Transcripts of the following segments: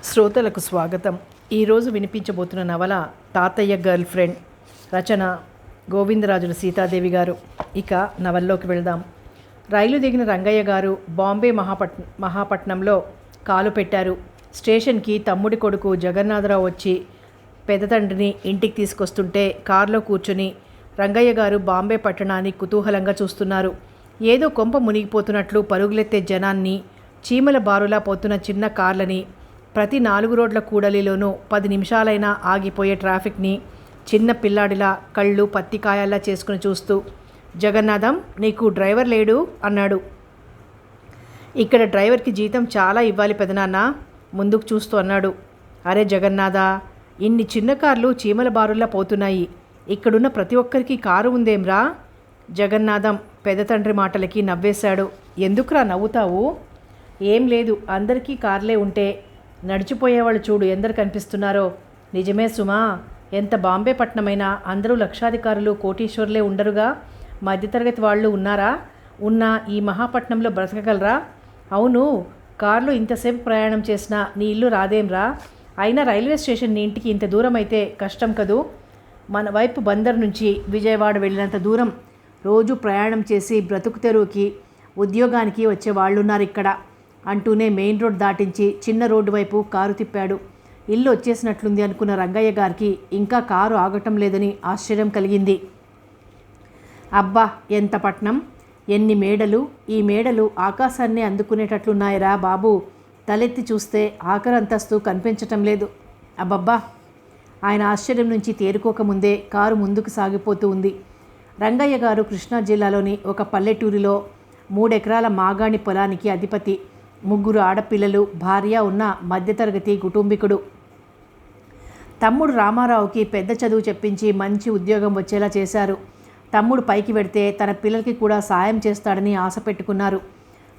శ్రోతలకు స్వాగతం. ఈరోజు వినిపించబోతున్న నవల తాతయ్య గర్ల్ ఫ్రెండ్. రచన గోవిందరాజుల సీతాదేవి గారు. ఇక నవల్లోకి వెళ్దాం. రైలు దిగిన రంగయ్య గారు బాంబే మహాపట్నంలో కాలు పెట్టారు. స్టేషన్కి తమ్ముడి కొడుకు జగన్నాథరావు వచ్చి పెద్ద తండ్రిని ఇంటికి తీసుకొస్తుంటే కారులో కూర్చుని రంగయ్య గారు బాంబే పట్టణాన్ని కుతూహలంగా చూస్తున్నారు. ఏదో కొంప మునిగిపోతున్నట్లు పరుగులెత్తే జనాన్ని, చీమల బారులా పోతున్న చిన్న కార్లని, ప్రతి 4 రోడ్ల కూడలిలోనూ 10 నిమిషాలైనా ఆగిపోయే ట్రాఫిక్ని చిన్న పిల్లాడిలా కళ్ళు పత్తికాయల్లా చేసుకుని చూస్తూ, జగన్నాథం, నీకు డ్రైవర్ లేడు అన్నాడు. ఇక్కడ డ్రైవర్కి జీతం చాలా ఇవ్వాలి పెదనాన్న, ముందుకు చూస్తూ అన్నాడు. అరే జగన్నాథ, ఇన్ని చిన్న కార్లు చీమల బారుల్లా పోతున్నాయి, ఇక్కడున్న ప్రతి ఒక్కరికి కారు ఉందేమ్రా? జగన్నాథం పెద్ద తండ్రి మాటలకి నవ్వేశాడు. ఎందుకురా నవ్వుతావు? ఏం లేదు, అందరికీ కార్లే ఉంటే నడిచిపోయేవాళ్ళు చూడు ఎందరు కనిపిస్తున్నారో. నిజమే సుమా, ఎంత బాంబే పట్టణమైనా అందరూ లక్షాధికారులు కోటీశ్వరులే ఉండరుగా. మధ్యతరగతి వాళ్ళు ఉన్నారా? ఉన్న ఈ మహాపట్నంలో బ్రతకగలరా? అవును, కారులో ఇంతసేపు ప్రయాణం చేసినా నీ ఇల్లు రాదేంరా? అయినా రైల్వే స్టేషన్ నీ ఇంటికి ఇంత దూరం అయితే కష్టం కదూ. మన వైపు బందర్ నుంచి విజయవాడ వెళ్ళినంత దూరం రోజు ప్రయాణం చేసి బ్రతుకు తెరువుకి ఉద్యోగానికి వచ్చే వాళ్ళున్నారు ఇక్కడ అంటూనే మెయిన్ రోడ్ దాటించి చిన్న రోడ్డు వైపు కారు తిప్పాడు. ఇల్లు వచ్చేసినట్లుంది అనుకున్న రంగయ్య గారికి ఇంకా కారు ఆగటం లేదని ఆశ్చర్యం కలిగింది. అబ్బా, ఎంత పట్నం, ఎన్ని మేడలు! ఈ మేడలు ఆకాశాన్ని అందుకునేటట్లున్నాయిరా బాబు. తలెత్తి చూస్తే ఆఖరి అంతస్తు కనిపించటం లేదు. అబ్బబ్బా! ఆయన ఆశ్చర్యం నుంచి తేరుకోకముందే కారు ముందుకు సాగిపోతూ ఉంది. రంగయ్య గారు కృష్ణా జిల్లాలోని ఒక పల్లెటూరిలో 3 ఎకరాల మాగాణి పొలానికి అధిపతి. 3 ఆడపిల్లలు, భార్య ఉన్న మధ్యతరగతి కుటుంబీకుడు. తమ్ముడు రామారావుకి పెద్ద చదువు చెప్పించి మంచి ఉద్యోగం వచ్చేలా చేశారు. తమ్ముడు పైకి వెడితే తన పిల్లలకి కూడా సాయం చేస్తాడని ఆశ పెట్టుకున్నారు.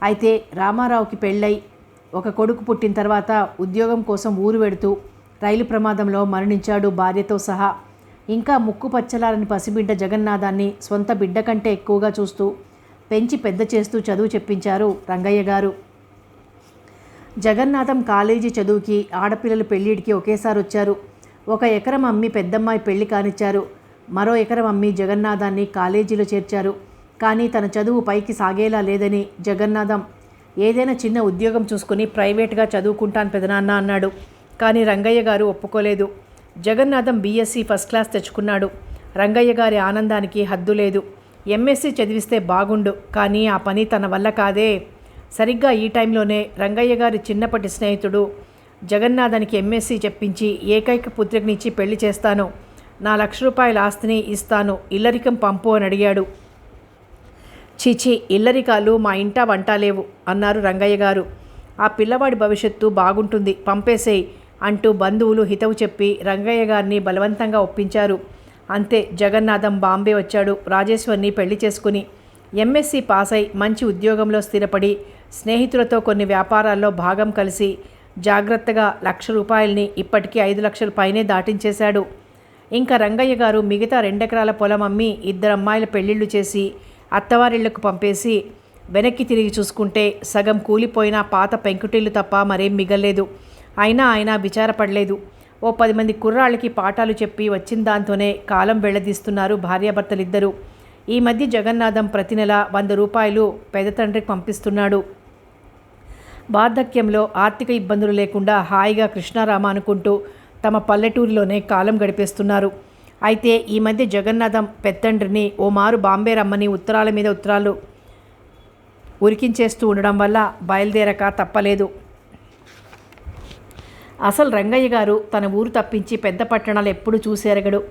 అయితే రామారావుకి పెళ్ళై ఒక కొడుకు పుట్టిన తర్వాత ఉద్యోగం కోసం ఊరు వెడుతూ రైలు ప్రమాదంలో మరణించాడు భార్యతో సహా. ఇంకా ముక్కు పచ్చలారని పసిబిడ్డ జగన్నాథాన్ని సొంత బిడ్డ కంటే ఎక్కువగా చూస్తూ పెంచి పెద్ద చేస్తూ చదువు చెప్పించారు రంగయ్య గారు. జగన్నాథం కాలేజీ చదువుకి ఆడపిల్లలు పెళ్ళిడికి ఒకేసారి వచ్చారు. 1 ఎకరం అమ్మి పెద్దమ్మాయి పెళ్లి కానిచ్చారు. మరో ఎకరం అమ్మి జగన్నాథాన్ని కాలేజీలో చేర్చారు. కానీ తన చదువు పైకి సాగేలా లేదని జగన్నాథం ఏదైనా చిన్న ఉద్యోగం చూసుకుని ప్రైవేట్గా చదువుకుంటాను పెదనాన్న అన్నాడు. కానీ రంగయ్య గారు ఒప్పుకోలేదు. జగన్నాథం బీఎస్సీ ఫస్ట్ క్లాస్ తెచ్చుకున్నాడు. రంగయ్య గారి ఆనందానికి హద్దు లేదు. ఎంఎస్సీ చదివిస్తే బాగుండు, కానీ ఆ పని తన వల్ల కాదే. సరిగ్గా ఈ టైంలోనే రంగయ్య గారి చిన్నప్పటి స్నేహితుడు జగన్నాథానికి ఎంఎస్సీ చెప్పించి ఏకైక పుత్రికనిచ్చి పెళ్లి చేస్తాను, నా ₹1,00,000 ఆస్తిని ఇస్తాను, ఇల్లరికం పంపు అని అడిగాడు. చీచి, ఇల్లరికాలు మా ఇంట వంట లేవు అన్నారు రంగయ్య గారు. ఆ పిల్లవాడి భవిష్యత్తు బాగుంటుంది, పంపేసేయ్ అంటూ బంధువులు హితవు చెప్పి రంగయ్య గారిని బలవంతంగా ఒప్పించారు. అంతే, జగన్నాథం బాంబే వచ్చాడు. రాజేశ్వరిని పెళ్లి చేసుకుని ఎంఎస్సీ పాస్ అయి మంచి ఉద్యోగంలో స్థిరపడి స్నేహితులతో కొన్ని వ్యాపారాల్లో భాగం కలిసి జాగ్రత్తగా ₹1,00,000 ఇప్పటికీ 5 లక్షల పైనే దాటించేశాడు. ఇంకా రంగయ్య గారు మిగతా 2 ఎకరాల పొలం అమ్మి 2 అమ్మాయిల పెళ్లిళ్ళు చేసి అత్తవారిళ్లకు పంపేసి వెనక్కి తిరిగి చూసుకుంటే సగం కూలిపోయిన పాత పెంకుటిల్లు తప్ప మరేం మిగల్లేదు. అయినా ఆయన విచారపడలేదు. ఓ 10 మంది కుర్రాళ్ళకి పాఠాలు చెప్పి వచ్చిన దాంతోనే కాలం వెళ్లదీస్తున్నారు భార్యాభర్తలిద్దరూ. ఈ మధ్య జగన్నాథం ప్రతి నెల ₹100 పెద్ద తండ్రికి పంపిస్తున్నాడు. వార్ధక్యంలో ఆర్థిక ఇబ్బందులు లేకుండా హాయిగా కృష్ణారామ అనుకుంటూ తమ పల్లెటూరిలోనే కాలం గడిపేస్తున్నారు. అయితే ఈ మధ్య జగన్నాథం పెద్దండ్రిని ఓ మారు బాంబే రమ్మని ఉత్తరాల మీద ఉత్తరాలు ఉరికించేస్తూ ఉండడం వల్ల బయలుదేరక తప్పలేదు. అసలు రంగయ్య గారు తన ఊరు తప్పించి పెద్ద పట్టణాలు ఎప్పుడు చూసేరగడు.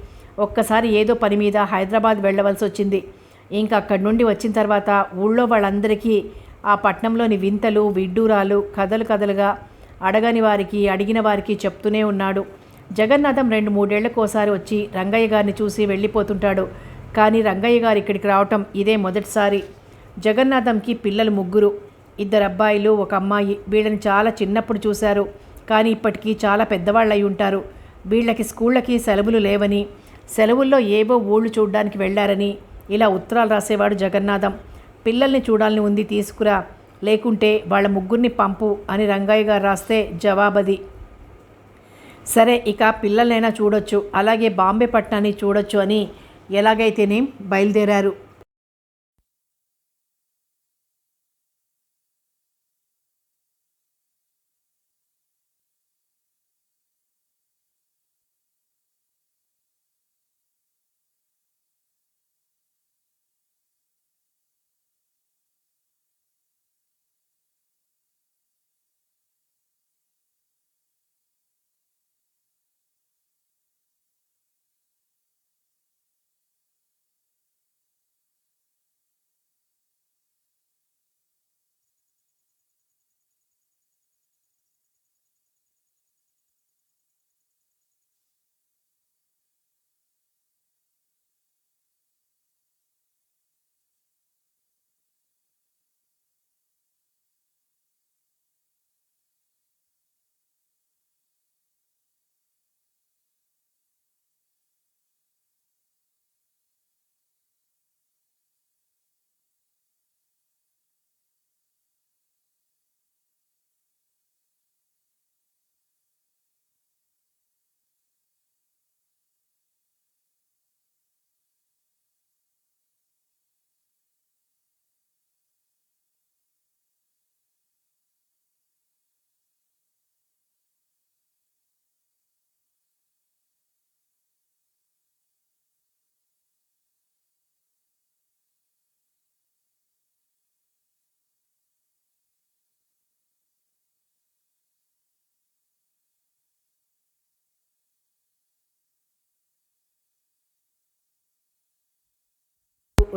ఒక్కసారి ఏదో పని మీద హైదరాబాద్ వెళ్ళవలసి వచ్చింది. ఇంకా అక్కడి నుండి వచ్చిన తర్వాత ఊళ్ళో వాళ్ళందరికీ ఆ పట్నంలోని వింతలు, విడ్డూరాలు కథలు కథలుగా అడగని వారికి అడిగిన వారికి చెప్తూనే ఉన్నాడు. జగన్నాథం 2-3 ఏళ్లకోసారి వచ్చి రంగయ్య గారిని చూసి వెళ్ళిపోతుంటాడు. కానీ రంగయ్య గారు ఇక్కడికి రావటం ఇదే మొదటిసారి. జగన్నాథంకి పిల్లలు 3, 2 అబ్బాయిలు, 1 అమ్మాయి. వీళ్ళని చాలా చిన్నప్పుడు చూశారు, కానీ ఇప్పటికీ చాలా పెద్దవాళ్ళు అయి ఉంటారు. వీళ్ళకి స్కూళ్ళకి సెలవులు లేవని, సెలవుల్లో ఏవో ఊళ్ళు చూడ్డానికి వెళ్ళారని ఇలా ఉత్తరాలు రాసేవాడు జగన్నాథం. పిల్లల్ని చూడాలని ఉంది, తీసుకురా, లేకుంటే వాళ్ళ 3 పంపు అని రంగయ్య గారు రాస్తే జవాబది. సరే ఇక పిల్లలైనా చూడొచ్చు, అలాగే బాంబే పట్టణాన్ని చూడొచ్చు అని ఎలాగైతేనే బయలుదేరారు.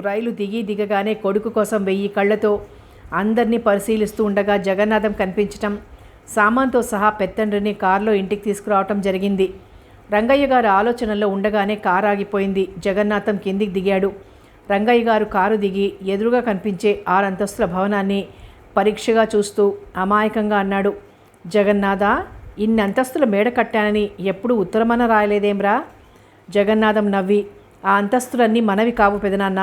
రైలు దిగగానే కొడుకు కోసం 1000 కళ్ళతో అందరినీ పరిశీలిస్తూ ఉండగా జగన్నాథం కనిపించటం, సామాన్తో సహా పెత్తండ్రిని కారులో ఇంటికి తీసుకురావటం జరిగింది. రంగయ్య గారు ఆలోచనల్లో ఉండగానే కారు ఆగిపోయింది. జగన్నాథం కిందికి దిగాడు. రంగయ్య గారు కారు దిగి ఎదురుగా కనిపించే 6 అంతస్తుల భవనాన్ని పరీక్షగా చూస్తూ అమాయకంగా అన్నాడు, జగన్నాథ, ఇన్ని అంతస్తుల మేడ కట్టానని ఎప్పుడూ ఉత్తరమన రాయలేదేమ్రా? జగన్నాథం నవ్వి, ఆ అంతస్తులన్నీ మనవి కావు పెదనాన్న,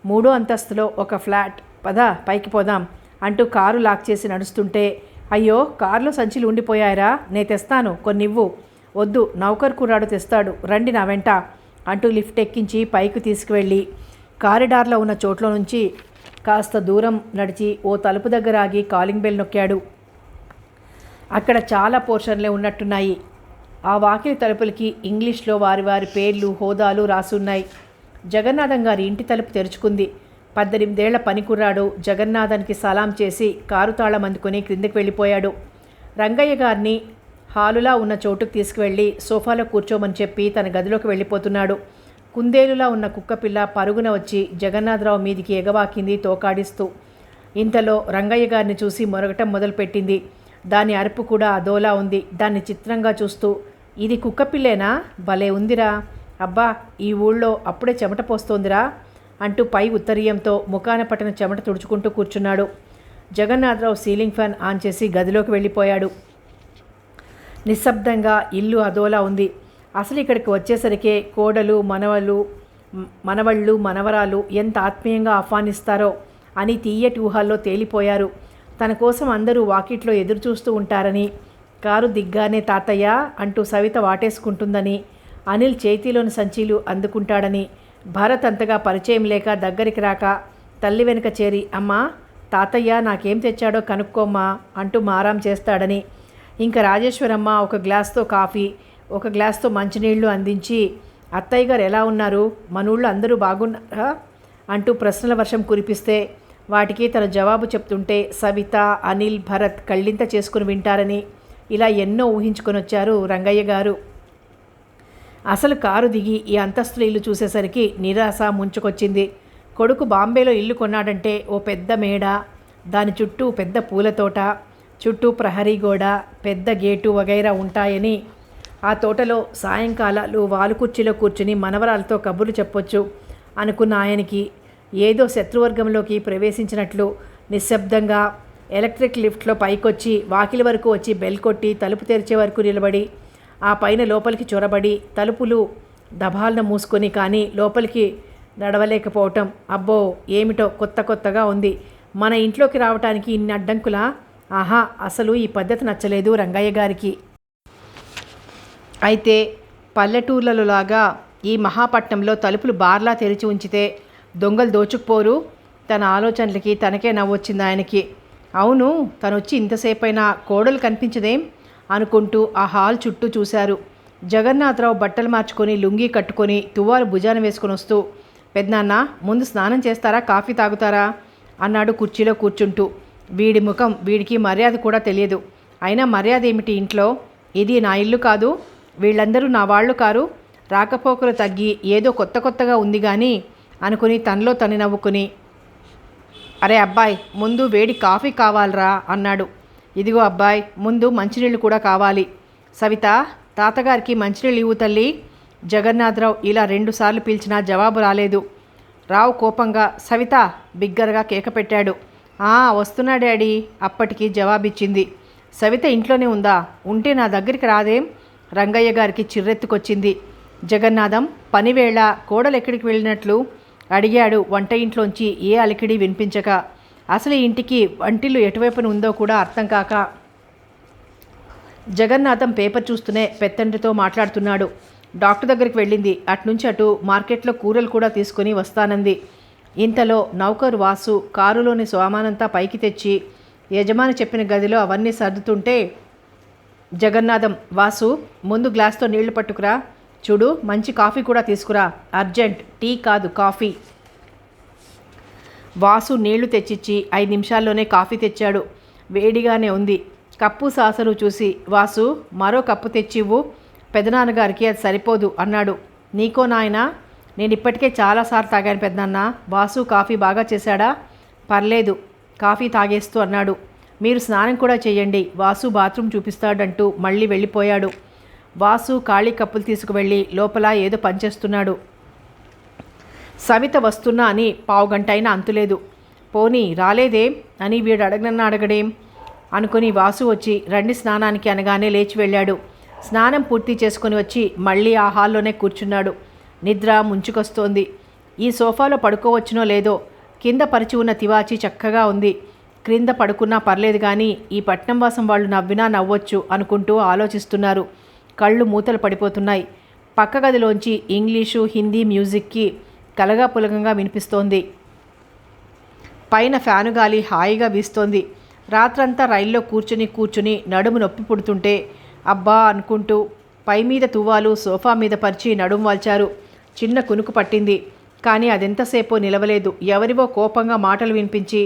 3వ అంతస్తులో ఒక ఫ్లాట్, పద పైకి పోదాం అంటూ కారు లాక్ చేసి నడుస్తుంటే, అయ్యో కారులో సంచులు ఉండిపోయాయరా, నే తెస్తాను కొన్నివ్వు. వద్దు, నౌకర్ కుర్రాడు తెస్తాడు, రండి నా వెంట అంటూ లిఫ్ట్ ఎక్కించి పైకి తీసుకువెళ్ళి కారిడార్లో ఉన్న చోట్ల నుంచి కాస్త దూరం నడిచి ఓ తలుపు దగ్గర ఆగి కాలింగ్ బెల్ నొక్కాడు. అక్కడ చాలా పోర్షన్లే ఉన్నట్టున్నాయి. ఆ వాకిలి తలుపులకి ఇంగ్లీష్లో వారి వారి పేర్లు, హోదాలు రాసున్నాయి. జగన్నాథం గారి ఇంటి తలుపు తెరుచుకుంది. 18 ఏళ్ల పనికుర్రాడు జగన్నాథానికి సలాం చేసి కారు తాళం అందుకుని క్రిందకి వెళ్ళిపోయాడు. రంగయ్య గారిని హాలులా ఉన్న చోటుకు తీసుకువెళ్ళి సోఫాలో కూర్చోమని చెప్పి తన గదిలోకి వెళ్ళిపోతున్నాడు. కుందేలులా ఉన్న కుక్కపిల్ల పరుగున వచ్చి జగన్నాథరావు మీదికి ఎగవాకింది తోకాడిస్తూ. ఇంతలో రంగయ్య గారిని చూసి మొరగటం మొదలుపెట్టింది. దాని అరుపు కూడా అదోలా ఉంది. దాన్ని చిత్రంగా చూస్తూ, ఇది కుక్కపిల్లేనా, భలే ఉందిరా, అబ్బా ఈ ఊళ్ళో అప్పుడే చెమట పోస్తోందిరా అంటూ పై ఉత్తరీయంతో ముఖాన పట్టిన చెమట తుడుచుకుంటూ కూర్చున్నాడు. జగన్నాథరావు సీలింగ్ ఫ్యాన్ ఆన్ చేసి గదిలోకి వెళ్ళిపోయాడు. నిశ్శబ్దంగా ఇల్లు అదోలా ఉంది. అసలు ఇక్కడికి వచ్చేసరికే కోడలు, మనవళ్ళు, మనవరాలు ఎంత ఆత్మీయంగా ఆహ్వానిస్తారో అని తీయటి ఊహల్లో తేలిపోయారు. తన కోసం అందరూ వాకిట్లో ఎదురు చూస్తూ ఉంటారని, కారు దిగ్గానే తాతయ్య అంటూ సవిత వాటేసుకుంటుందని, అనిల్ చేతిలోని సంచీలు అందుకుంటాడని, భరత్ అంతగా పరిచయం లేక దగ్గరికి రాక తల్లి వెనుక చేరి, అమ్మా తాతయ్య నాకేం తెచ్చాడో కనుక్కోమ్మా అంటూ మారాం చేస్తాడని, ఇంకా రాజేశ్వరమ్మ ఒక గ్లాస్తో కాఫీ, ఒక గ్లాస్తో మంచినీళ్లు అందించి, అత్తయ్య గారు ఎలా ఉన్నారు, మనూళ్ళు అందరూ బాగున్నారా అంటూ ప్రశ్నల వర్షం కురిపిస్తే వాటికి తన జవాబు చెప్తుంటే సవిత, అనిల్, భరత్ కళ్ళింత చేసుకుని వింటారని ఇలా ఎన్నో ఊహించుకొని వచ్చారు రంగయ్య గారు. అసలు కారు దిగి ఈ అంతస్తుల ఇల్లు చూసేసరికి నిరాశ ముంచుకొచ్చింది. కొడుకు బాంబేలో ఇల్లు కొన్నాడంటే ఓ పెద్ద మేడ, దాని చుట్టూ పెద్ద పూలతోట, చుట్టూ ప్రహరీ గోడ, పెద్ద గేటు వగైరా ఉంటాయని, ఆ తోటలో సాయంకాలాలు వాలుకుర్చీలో కూర్చుని మనవరాలతో కబుర్లు చెప్పొచ్చు అనుకున్న ఆయనకి ఏదో శత్రువర్గంలోకి ప్రవేశించినట్లు నిశ్శబ్దంగా ఎలక్ట్రిక్ లిఫ్ట్లో పైకొచ్చి వాకిలి వరకు వచ్చి బెల్ కొట్టి తలుపు తెరిచే వరకు నిలబడి ఆ పైన లోపలికి చొరబడి తలుపులు దబాలను మూసుకొని కానీ లోపలికి నడవలేకపోవటం, అబ్బో ఏమిటో కొత్తగా ఉంది. మన ఇంట్లోకి రావటానికి ఇన్ని అడ్డంకులా? ఆహా, అసలు ఈ పద్ధతి నచ్చలేదు రంగయ్య గారికి. అయితే పల్లెటూర్లలోలాగా ఈ మహాపట్నంలో తలుపులు బార్లా తెరిచి ఉంచితే దొంగలు దోచుకుపోరు. తన ఆలోచనలకి తనకే నవ్వొచ్చింది ఆయనకి. అవును, తనొచ్చి ఇంతసేపైనా కోడలు కనిపించదేం అనుకుంటూ ఆ హాల్ చుట్టూ చూశారు. జగన్నాథరావు బట్టలు మార్చుకొని లుంగీ కట్టుకొని తువ్వాలు భుజాన వేసుకొని వస్తూ, పెద్దనాన్న ముందు స్నానం చేస్తారా, కాఫీ తాగుతారా అన్నాడు కుర్చీలో కూర్చుంటూ. వీడి ముఖం, వీడికి మర్యాద కూడా తెలియదు. అయినా మర్యాద ఏమిటి ఇంట్లో? ఇది నా ఇల్లు కాదు, వీళ్ళందరూ నా వాళ్ళు కారు. రాకపోకలు తగ్గి ఏదో కొత్త కొత్తగా ఉంది కానీ అనుకుని తనలో తను నవ్వుకుని, అరే అబ్బాయి, ముందు వేడి కాఫీ కావాలరా అన్నాడు. ఇదిగో అబ్బాయి, ముందు మంచినీళ్ళు కూడా కావాలి. సవిత, తాతగారికి మంచినీళ్ళు ఇవ్వు తల్లి. జగన్నాథరావు ఇలా 2 సార్లు పిలిచినా జవాబు రాలేదు. రావు కోపంగా సవిత బిగ్గరగా కేక పెట్టాడు. వస్తున్నా డాడీ అప్పటికి జవాబిచ్చింది. సవిత ఇంట్లోనే ఉందా? ఉంటే నా దగ్గరికి రాదేం? రంగయ్య గారికి చిర్రెత్తుకొచ్చింది. జగన్నాథం పనివేళ కోడలు ఎక్కడికి వెళ్ళినట్లు అడిగాడు వంట ఇంట్లోంచి ఏ అలికిడి వినిపించక. అసలు ఇంటికి వంటిల్లు ఎటువైపున ఉందో కూడా అర్థం కాక జగన్నాథం పేపర్ చూస్తూనే పెత్తండ్రితో మాట్లాడుతున్నాడు. డాక్టర్ దగ్గరికి వెళ్ళింది. అటునుంచి అటు మార్కెట్లో కూరలు కూడా తీసుకొని వస్తానంది. ఇంతలో నౌకరు వాసు కారులోని సామానంతా పైకి తెచ్చి యజమాని చెప్పిన గదిలో అవన్నీ సర్దుతుంటే, జగన్నాథం, వాసు ముందు గ్లాస్తో నీళ్లు పట్టుకురా. చూడు, మంచి కాఫీ కూడా తీసుకురా, అర్జెంట్, టీ కాదు కాఫీ. వాసు నీళ్లు తెచ్చిచ్చి 5 నిమిషాల్లోనే కాఫీ తెచ్చాడు. వేడిగానే ఉంది. కప్పు సాసరు చూసి, వాసు మరో కప్పు తెచ్చివ్వు, పెదనాన్నగారికి అది సరిపోదు అన్నాడు. నీకో నాయనా? నేను ఇప్పటికే చాలాసార్లు తాగాను పెద్దనాన్న. వాసు కాఫీ బాగా చేశాడా? పర్లేదు, కాఫీ తాగేస్తూ అన్నాడు. మీరు స్నానం కూడా చేయండి, వాసు బాత్రూమ్ చూపిస్తాడంటూ మళ్ళీ వెళ్ళిపోయాడు. వాసు ఖాళీ కప్పులు తీసుకువెళ్ళి లోపల ఏదో పనిచేస్తున్నాడు. సవిత వస్తున్నా అని 15 గంట అయినా అంతులేదు. పోనీ రాలేదేం అని వీడు అడగడేం అనుకుని వాసు వచ్చి రండి స్నానానికి అనగానే లేచి వెళ్ళాడు. స్నానం పూర్తి చేసుకుని వచ్చి మళ్ళీ ఆ హాల్లోనే కూర్చున్నాడు. నిద్ర ముంచుకొస్తోంది. ఈ సోఫాలో పడుకోవచ్చునో లేదో. కింద పరిచి ఉన్న తివాచి చక్కగా ఉంది. క్రింద పడుకున్నా పర్లేదు కానీ ఈ పట్నం వాసం వాళ్ళు నవ్వినా నవ్వొచ్చు అనుకుంటూ ఆలోచిస్తున్నారు. కళ్ళు మూతలు పడిపోతున్నాయి. పక్క గదిలోంచి ఇంగ్లీషు హిందీ మ్యూజిక్కి కలగా పులగంగా వినిపిస్తోంది. పైన ఫ్యాను గాలి హాయిగా వీస్తోంది. రాత్రంతా రైల్లో కూర్చుని నడుము నొప్పి పుడుతుంటే అబ్బా అనుకుంటూ పై మీద తువ్వాలు సోఫా మీద పరిచి నడుము వాల్చారు. చిన్న కునుకు పట్టింది. కానీ అదెంతసేపో నిలవలేదు. ఎవరివో కోపంగా మాటలు వినిపించి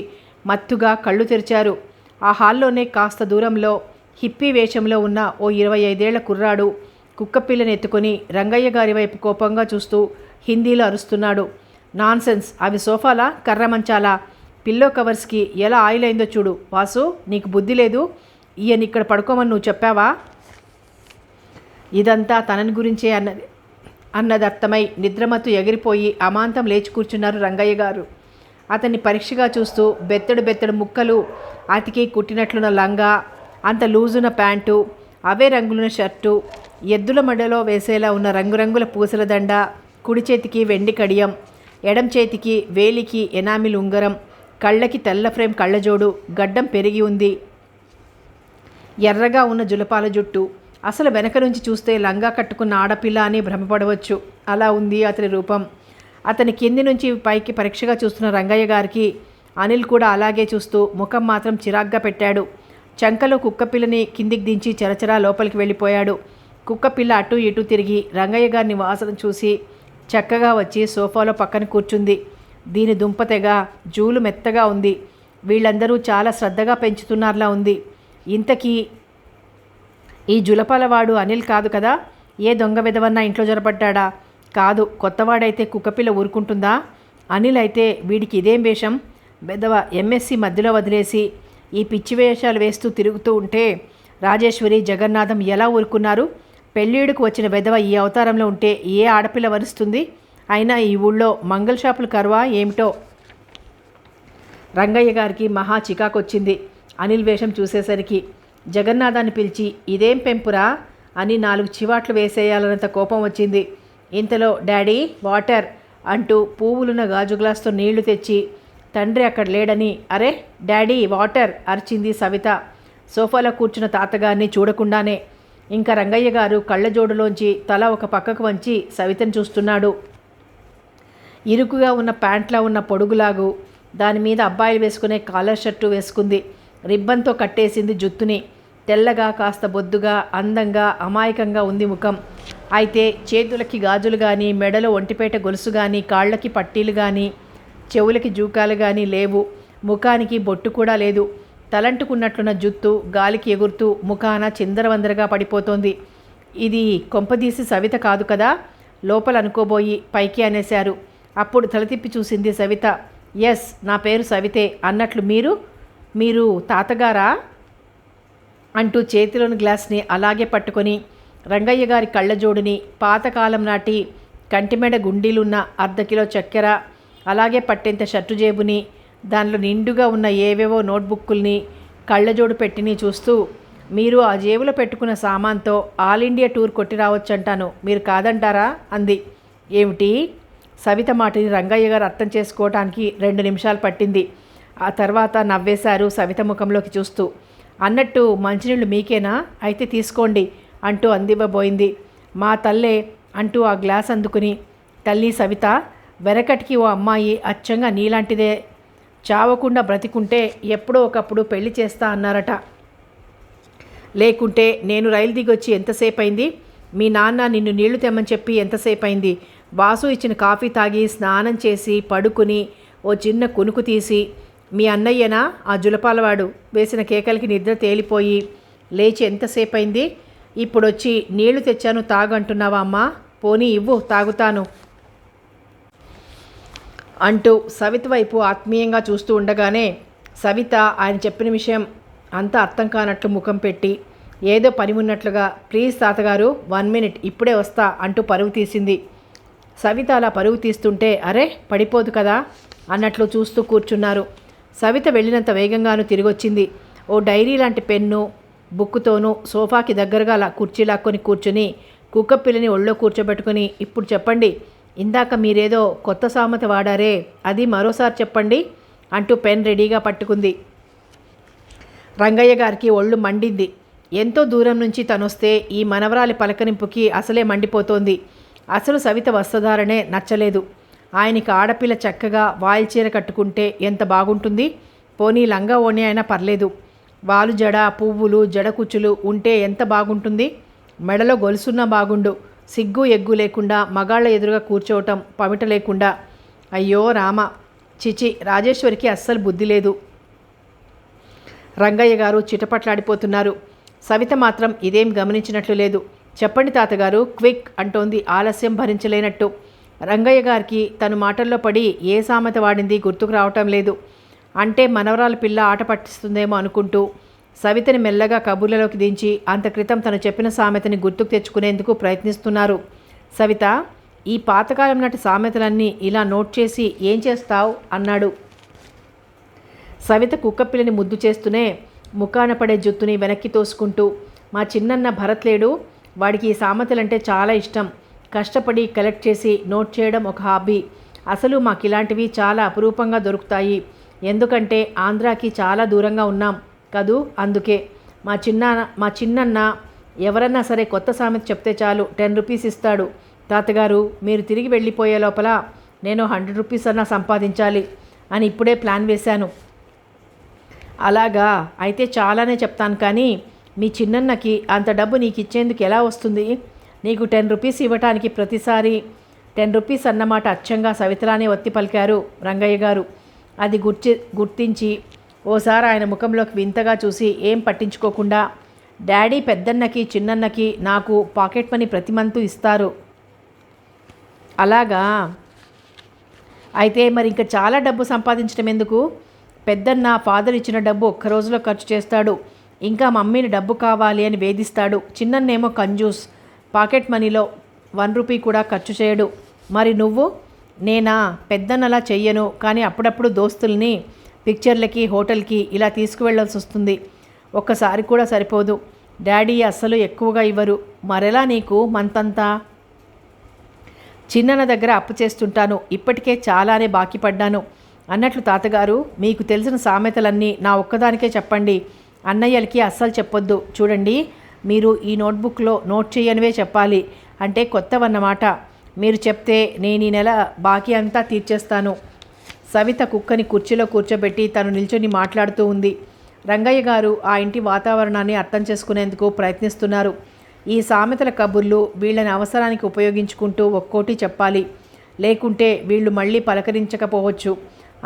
మత్తుగా కళ్ళు తెరిచారు. ఆ హాల్లోనే కాస్త దూరంలో హిప్పీ వేషంలో ఉన్న ఓ 25 ఏళ్ల కుర్రాడు కుక్కపిల్లని ఎత్తుకొని రంగయ్య గారి వైపు కోపంగా చూస్తూ హిందీలో అరుస్తున్నాడు. నాన్సెన్స్, అవి సోఫాలా, కర్ర మంచాలా? పిల్లో కవర్స్కి ఎలా ఆయిల్ అయిందో చూడు. వాసు, నీకు బుద్ధి లేదు. ఈయన ఇక్కడ పడుకోమని నువ్వు చెప్పావా? ఇదంతా తనని గురించే అన్నదర్థమై నిద్రమత్తు ఎగిరిపోయి అమాంతం లేచి కూర్చున్నారు రంగయ్య గారు. అతన్ని పరీక్షగా చూస్తూ బెత్తడు ముక్కలు అతికి కుట్టినట్లున్న లంగా, అంత లూజున ప్యాంటు, అవే రంగులున్న షర్టు, ఎద్దుల మడలో వేసేలా ఉన్న రంగురంగుల పూసల దండ, కుడి చేతికి వెండి కడియం, ఎడం చేతికి వేలికి ఎనామిల్ ఉంగరం, కళ్ళకి తెల్ల ఫ్రేమ్ కళ్ళజోడు, గడ్డం పెరిగి ఉంది. ఎర్రగా ఉన్న జులపాల జుట్టు. అసలు వెనక నుంచి చూస్తే లంగా కట్టుకున్న ఆడపిల్ల అని భ్రమపడవచ్చు. అలా ఉంది అతని రూపం. అతని కింది నుంచి పైకి పరీక్షగా చూస్తున్న రంగయ్య గారికి అనిల్ కూడా అలాగే చూస్తూ ముఖం మాత్రం చిరాగ్గా పెట్టాడు. చంకలో కుక్కపిల్లని కిందికి దించి చరచరా లోపలికి వెళ్ళిపోయాడు. కుక్కపిల్ల అటు ఇటు తిరిగి రంగయ్య గారిని వాసన చూసి చక్కగా వచ్చి సోఫాలో పక్కన కూర్చుంది. దీని దుంపతెగా జూలు మెత్తగా ఉంది. వీళ్ళందరూ చాలా శ్రద్ధగా పెంచుతున్నారులా ఉంది. ఇంతకీ ఈ జులపాలవాడు అనిల్ కాదు కదా? ఏ దొంగ విధవన్నా ఇంట్లో జొరపడ్డా? కాదు. కొత్తవాడైతే కుక్కపిల్ల ఊరుకుంటుందా? అనిల్ అయితే వీడికి ఇదేం వేషం? బెదవ ఎంఎస్సి మధ్యలో వదిలేసి ఈ పిచ్చి వేషాలు వేస్తూ తిరుగుతూ ఉంటే రాజేశ్వరి, జగన్నాథం ఎలా ఊరుకున్నారు? పెళ్ళిడుకు వచ్చిన బెదవ ఈ అవతారంలో ఉంటే ఏ ఆడపిల్ల వరుస్తుంది? అయినా ఈ ఊళ్ళో మంగళ షాపులు కరువా ఏమిటో? రంగయ్య గారికి మహా చికాకొచ్చింది అనిల్ వేషం చూసేసరికి. జగన్నాథాన్ని పిలిచి ఇదేం పెంపురా అని 4 చివాట్లు వేసేయాలన్నంత కోపం వచ్చింది. ఇంతలో డాడీ వాటర్ అంటూ పువ్వులున్న గాజు గ్లాస్తో నీళ్లు తెచ్చి తండ్రి అక్కడ లేడని అరే డాడీ వాటర్ అరిచింది సవిత. సోఫాలో కూర్చున్న తాతగారిని చూడకుండానే. ఇంకా రంగయ్య గారు కళ్ళజోడులోంచి తల ఒక పక్కకు వంచి సవితను చూస్తున్నాడు. ఇరుకుగా ఉన్న ప్యాంట్లా ఉన్న పొడుగులాగు, దాని మీద అబ్బాయిలు వేసుకునే కాలర్ షర్టు వేసుకుంది. రిబ్బన్తో కట్టేసింది జుత్తుని. తెల్లగా, కాస్త బొద్దుగా, అందంగా, అమాయకంగా ఉంది ముఖం. అయితే చేతులకి గాజులు కానీ, మెడలో ఒంటిపేట గొలుసు కానీ, కాళ్ళకి పట్టీలు కానీ, చెవులకి జూకాలు కానీ లేవు. ముఖానికి బొట్టు కూడా లేదు. తలంటుకున్నట్లున్న జుత్తు గాలికి ఎగురుతూ ముఖాన చిందరవందరగా పడిపోతోంది. ఇది కొంపదీసి సవిత కాదు కదా లోపల అనుకోబోయి పైకి అనేశారు. అప్పుడు తల తిప్పి చూసింది సవిత. ఎస్, నా పేరు సవితే అన్నట్లు మీరు తాతగారా అంటూ చేతిలోని గ్లాస్ని అలాగే పట్టుకొని రంగయ్య గారి కళ్ళజోడుని, పాతకాలం నాటి కంటిమెడ గుండీలున్న 1/2 కిలో చక్కెర, అలాగే పట్టేంత షర్టు జేబుని, దానిలో నిండుగా ఉన్న ఏవేవో నోట్బుక్కుల్ని, కళ్ళజోడు పెట్టిని చూస్తూ, మీరు ఆ జేబులో పెట్టుకున్న సామాన్తో ఆల్ ఇండియా టూర్ కొట్టి రావచ్చంటాను, మీరు కాదంటారా అంది. ఏమిటి? సవిత మాటని రంగయ్య గారు అర్థం చేసుకోవటానికి 2 నిమిషాలు పట్టింది. ఆ తర్వాత నవ్వేశారు సవిత ముఖంలోకి చూస్తూ. అన్నట్టు మంచినీళ్ళు మీకేనా? అయితే తీసుకోండి అంటూ అందివ్వబోయింది. మా తల్లే అంటూ ఆ గ్లాస్ అందుకుని, తల్లి సవిత, వెనకటికి ఓ అమ్మాయి అచ్చంగా నీలాంటిదే, చావకుండా బ్రతికుంటే ఎప్పుడో ఒకప్పుడు పెళ్లి చేస్తా అన్నారట. లేకుంటే నేను రైలు దిగొచ్చి ఎంతసేపు అయింది? మీ నాన్న నిన్ను నీళ్లు తెమ్మని చెప్పి ఎంతసేపు అయింది? వాసు ఇచ్చిన కాఫీ తాగి స్నానం చేసి పడుకుని ఓ చిన్న కునుకు తీసి, మీ అన్నయ్యనా ఆ జులపాలవాడు వేసిన కేకలకి నిద్ర తేలిపోయి లేచి ఎంతసేపు అయింది? ఇప్పుడొచ్చి నీళ్లు తెచ్చాను తాగంటున్నావా అమ్మా? పోనీ ఇవ్వు, తాగుతాను అంటూ సవిత వైపు ఆత్మీయంగా చూస్తూ ఉండగానే సవిత ఆయన చెప్పిన విషయం అంతా అర్థం కానట్లు ముఖం పెట్టి ఏదో పని ఉన్నట్లుగా, ప్లీజ్ తాతగారు 1 మినిట్ ఇప్పుడే వస్తా అంటూ పరుగు తీసింది. సవిత అలా పరుగు తీస్తుంటే అరే పడిపోదు కదా అన్నట్లు చూస్తూ కూర్చున్నారు. సవిత వెళ్ళినంత వేగంగానూ తిరిగొచ్చింది. ఓ డైరీ లాంటి పెన్ను, బుక్కుతోనూ సోఫాకి దగ్గరగా అలా కుర్చీ లాక్కొని కూర్చుని కుక్క పిల్లని ఒళ్ళో కూర్చోబెట్టుకుని, ఇప్పుడు చెప్పండి, ఇందాక మీరేదో కొత్త సామెత వాడారే, అది మరోసారి చెప్పండి అంటూ పెన్ రెడీగా పట్టుకుంది. రంగయ్య గారికి ఒళ్ళు మండింది. ఎంతో దూరం నుంచి తనొస్తే ఈ మనవరాలి పలకరింపుకి అసలే మండిపోతోంది. అసలు సవిత వస్త్రధారణే నచ్చలేదు. ఆయనకి ఆడపిల్ల చక్కగా వాయిల్ చీర కట్టుకుంటే ఎంత బాగుంటుంది, పోనీ లంగా ఓణి అయినా పర్లేదు, వాలు జడ, పువ్వులు, జడకుచ్చులు ఉంటే ఎంత బాగుంటుంది, మెడలో గొలుసున్నా బాగుండు, సిగ్గు ఎగ్గు లేకుండా మగాళ్ళ ఎదురుగా కూర్చోవటం పమిట లేకుండా. అయ్యో రామ, చిచి, రాజేశ్వరికి అస్సలు బుద్ధి లేదు. రంగయ్య గారు చిటపట్లాడిపోతున్నారు. సవిత మాత్రం ఇదేం గమనించినట్లు లేదు. చెప్పండి తాతగారు, క్విక్ అంటోంది ఆలస్యం భరించలేనట్టు. రంగయ్య గారికి తను మాటల్లో పడి ఏ సామెత వాడింది గుర్తుకు రావటం లేదు. అంటే మనవరాల పిల్ల ఆట పట్టిస్తుందేమో అనుకుంటూ సవితని మెల్లగా కబుర్లలోకి దించి అంత క్రితం తను చెప్పిన సామెతని గుర్తుకు తెచ్చుకునేందుకు ప్రయత్నిస్తున్నారు. సవిత, ఈ పాతకాలం నాటి సామెతలన్నీ ఇలా నోట్ చేసి ఏం చేస్తావు అన్నాడు. సవిత కుక్కపిల్లని ముద్దు చేస్తూనే ముఖాన పడే జుత్తుని వెనక్కి తోసుకుంటూ, మా చిన్నన్న భరత్ లేడు, వాడికి ఈ సామెతలంటే చాలా ఇష్టం, కష్టపడి కలెక్ట్ చేసి నోట్ చేయడం ఒక హాబీ. అసలు మాకు ఇలాంటివి చాలా అపురూపంగా దొరుకుతాయి, ఎందుకంటే ఆంధ్రాకి చాలా దూరంగా ఉన్నాం కదూ, అందుకే. మా చిన్నన్న ఎవరన్నా సరే కొత్త సామెత చెప్తే చాలు 10 రూపీస్ ఇస్తాడు. తాతగారు, మీరు తిరిగి వెళ్ళిపోయే లోపల నేను 100 రూపీస్ అన్నా సంపాదించాలి అని ఇప్పుడే ప్లాన్ వేశాను. అలాగా, అయితే చాలానే చెప్తాను, కానీ మీ చిన్నన్నకి అంత డబ్బు నీకు ఇచ్చేందుకు ఎలా వస్తుంది? నీకు 10 రూపీస్ ఇవ్వటానికి ప్రతిసారి 10 రూపీస్ అన్నమాట అచ్చంగా సవితలానే ఒత్తి పలికారు రంగయ్య గారు. అది గుర్తించి ఓసారి ఆయన ముఖంలోకి వింతగా చూసి ఏం పట్టించుకోకుండా, డాడీ పెద్దన్నకి చిన్నన్నకి నాకు పాకెట్ మనీ ప్రతి మంతు ఇస్తారు. అలాగా, అయితే మరి ఇంకా చాలా డబ్బు సంపాదించడం ఎందుకు? పెద్దన్న ఫాదర్ ఇచ్చిన డబ్బు ఒక్క రోజులో ఖర్చు చేస్తాడు, ఇంకా మమ్మీని డబ్బు కావాలి అని వేధిస్తాడు. చిన్నన్నేమో కంజూస్, పాకెట్ మనీలో 1 రూపీ కూడా ఖర్చు చేయడు. మరి నువ్వు? నేనా? పెద్దన్నలా చెయ్యను, కానీ అప్పుడప్పుడు దోస్తుల్ని పిక్చర్లకి, హోటల్కి ఇలా తీసుకువెళ్ళాల్సి వస్తుంది. ఒక్కసారి కూడా సరిపోదు. డాడీ అస్సలు ఎక్కువగా ఇవ్వరు. మరెలా నీకు మంతంతా? చిన్నన్న దగ్గర అప్పు చేస్తుంటాను, ఇప్పటికే చాలానే బాకీ పడ్డాను. అన్నట్లు తాతగారు, మీకు తెలిసిన సామెతలన్నీ నా ఒక్కదానికే చెప్పండి, అన్నయ్యలకి అస్సలు చెప్పొద్దు. చూడండి, మీరు ఈ నోట్బుక్లో నోట్ చేయనివే చెప్పాలి. అంటే కొత్తవన్నమాట. మీరు చెప్తే నేను ఈ నెల బాకీ అంతా తీర్చేస్తాను. సవిత కుక్కని కుర్చీలో కూర్చోబెట్టి తను నిల్చొని మాట్లాడుతూ ఉంది. రంగయ్య గారు ఆ ఇంటి వాతావరణాన్ని అర్థం చేసుకునేందుకు ప్రయత్నిస్తున్నారు. ఈ సామెతల కబుర్లు వీళ్ళని అవసరానికి ఉపయోగించుకుంటూ ఒక్కోటి చెప్పాలి, లేకుంటే వీళ్ళు మళ్ళీ పలకరించకపోవచ్చు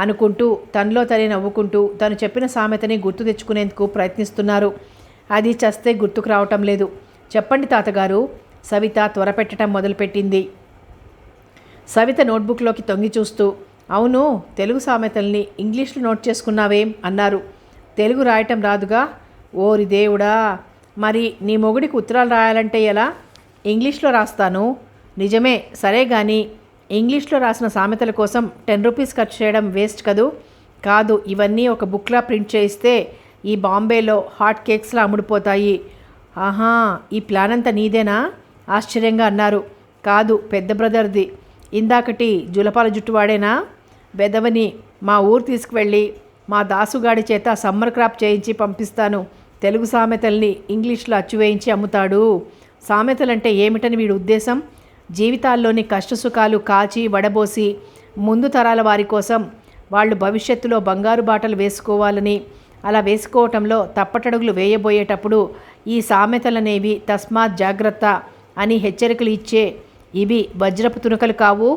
అనుకుంటూ తనలో తనే నవ్వుకుంటూ తను చెప్పిన సామెతని గుర్తు తెచ్చుకునేందుకు ప్రయత్నిస్తున్నారు. అది చస్తే గుర్తుకు రావటం లేదు. చెప్పండి తాతగారు, సవిత త్వరపెట్టడం మొదలుపెట్టింది. సవిత నోట్బుక్లోకి తొంగి చూస్తూ, అవును, తెలుగు సామెతల్ని ఇంగ్లీష్లో నోట్ చేసుకున్నావేం అన్నారు. తెలుగు రాయటం రాదుగా. ఓరి దేవుడా, మరి నీ మొగుడికి ఉత్తరాలు రాయాలంటే ఎలా? ఇంగ్లీష్లో రాస్తాను. నిజమే, సరే కానీ ఇంగ్లీష్లో రాసిన సామెతల కోసం 10 రూపీస్ ఖర్చు చేయడం వేస్ట్ కదూ. కాదు, ఇవన్నీ ఒక బుక్లా ప్రింట్ చేయిస్తే ఈ బాంబేలో హాట్ కేక్స్లా అమ్ముడుపోతాయి. ఆహా, ఈ ప్లాన్ అంతా నీదేనా? ఆశ్చర్యంగా అన్నారు. కాదు, పెద్ద బ్రదర్ది. ఇందాకటి జులపాల జుట్టువాడేనా? బెదవని మా ఊరు తీసుకువెళ్ళి మా దాసుగాడి చేత సమ్మర్ క్రాప్ చేయించి పంపిస్తాను. తెలుగు సామెతల్ని ఇంగ్లీష్లో అచ్చువేయించి అమ్ముతాడు. సామెతలంటే ఏమిటని వీడి ఉద్దేశం? జీవితాల్లోని కష్టసుఖాలు కాచి వడబోసి ముందు తరాల వారి కోసం వాళ్ళు భవిష్యత్తులో బంగారు బాటలు వేసుకోవాలని, అలా వేసుకోవటంలో తప్పటడుగులు వేయబోయేటప్పుడు ఈ సామెతలనేవి తస్మాత్ జాగ్రత్త అని హెచ్చరికలు ఇచ్చే ఇవి వజ్రపు తునకలు కావు.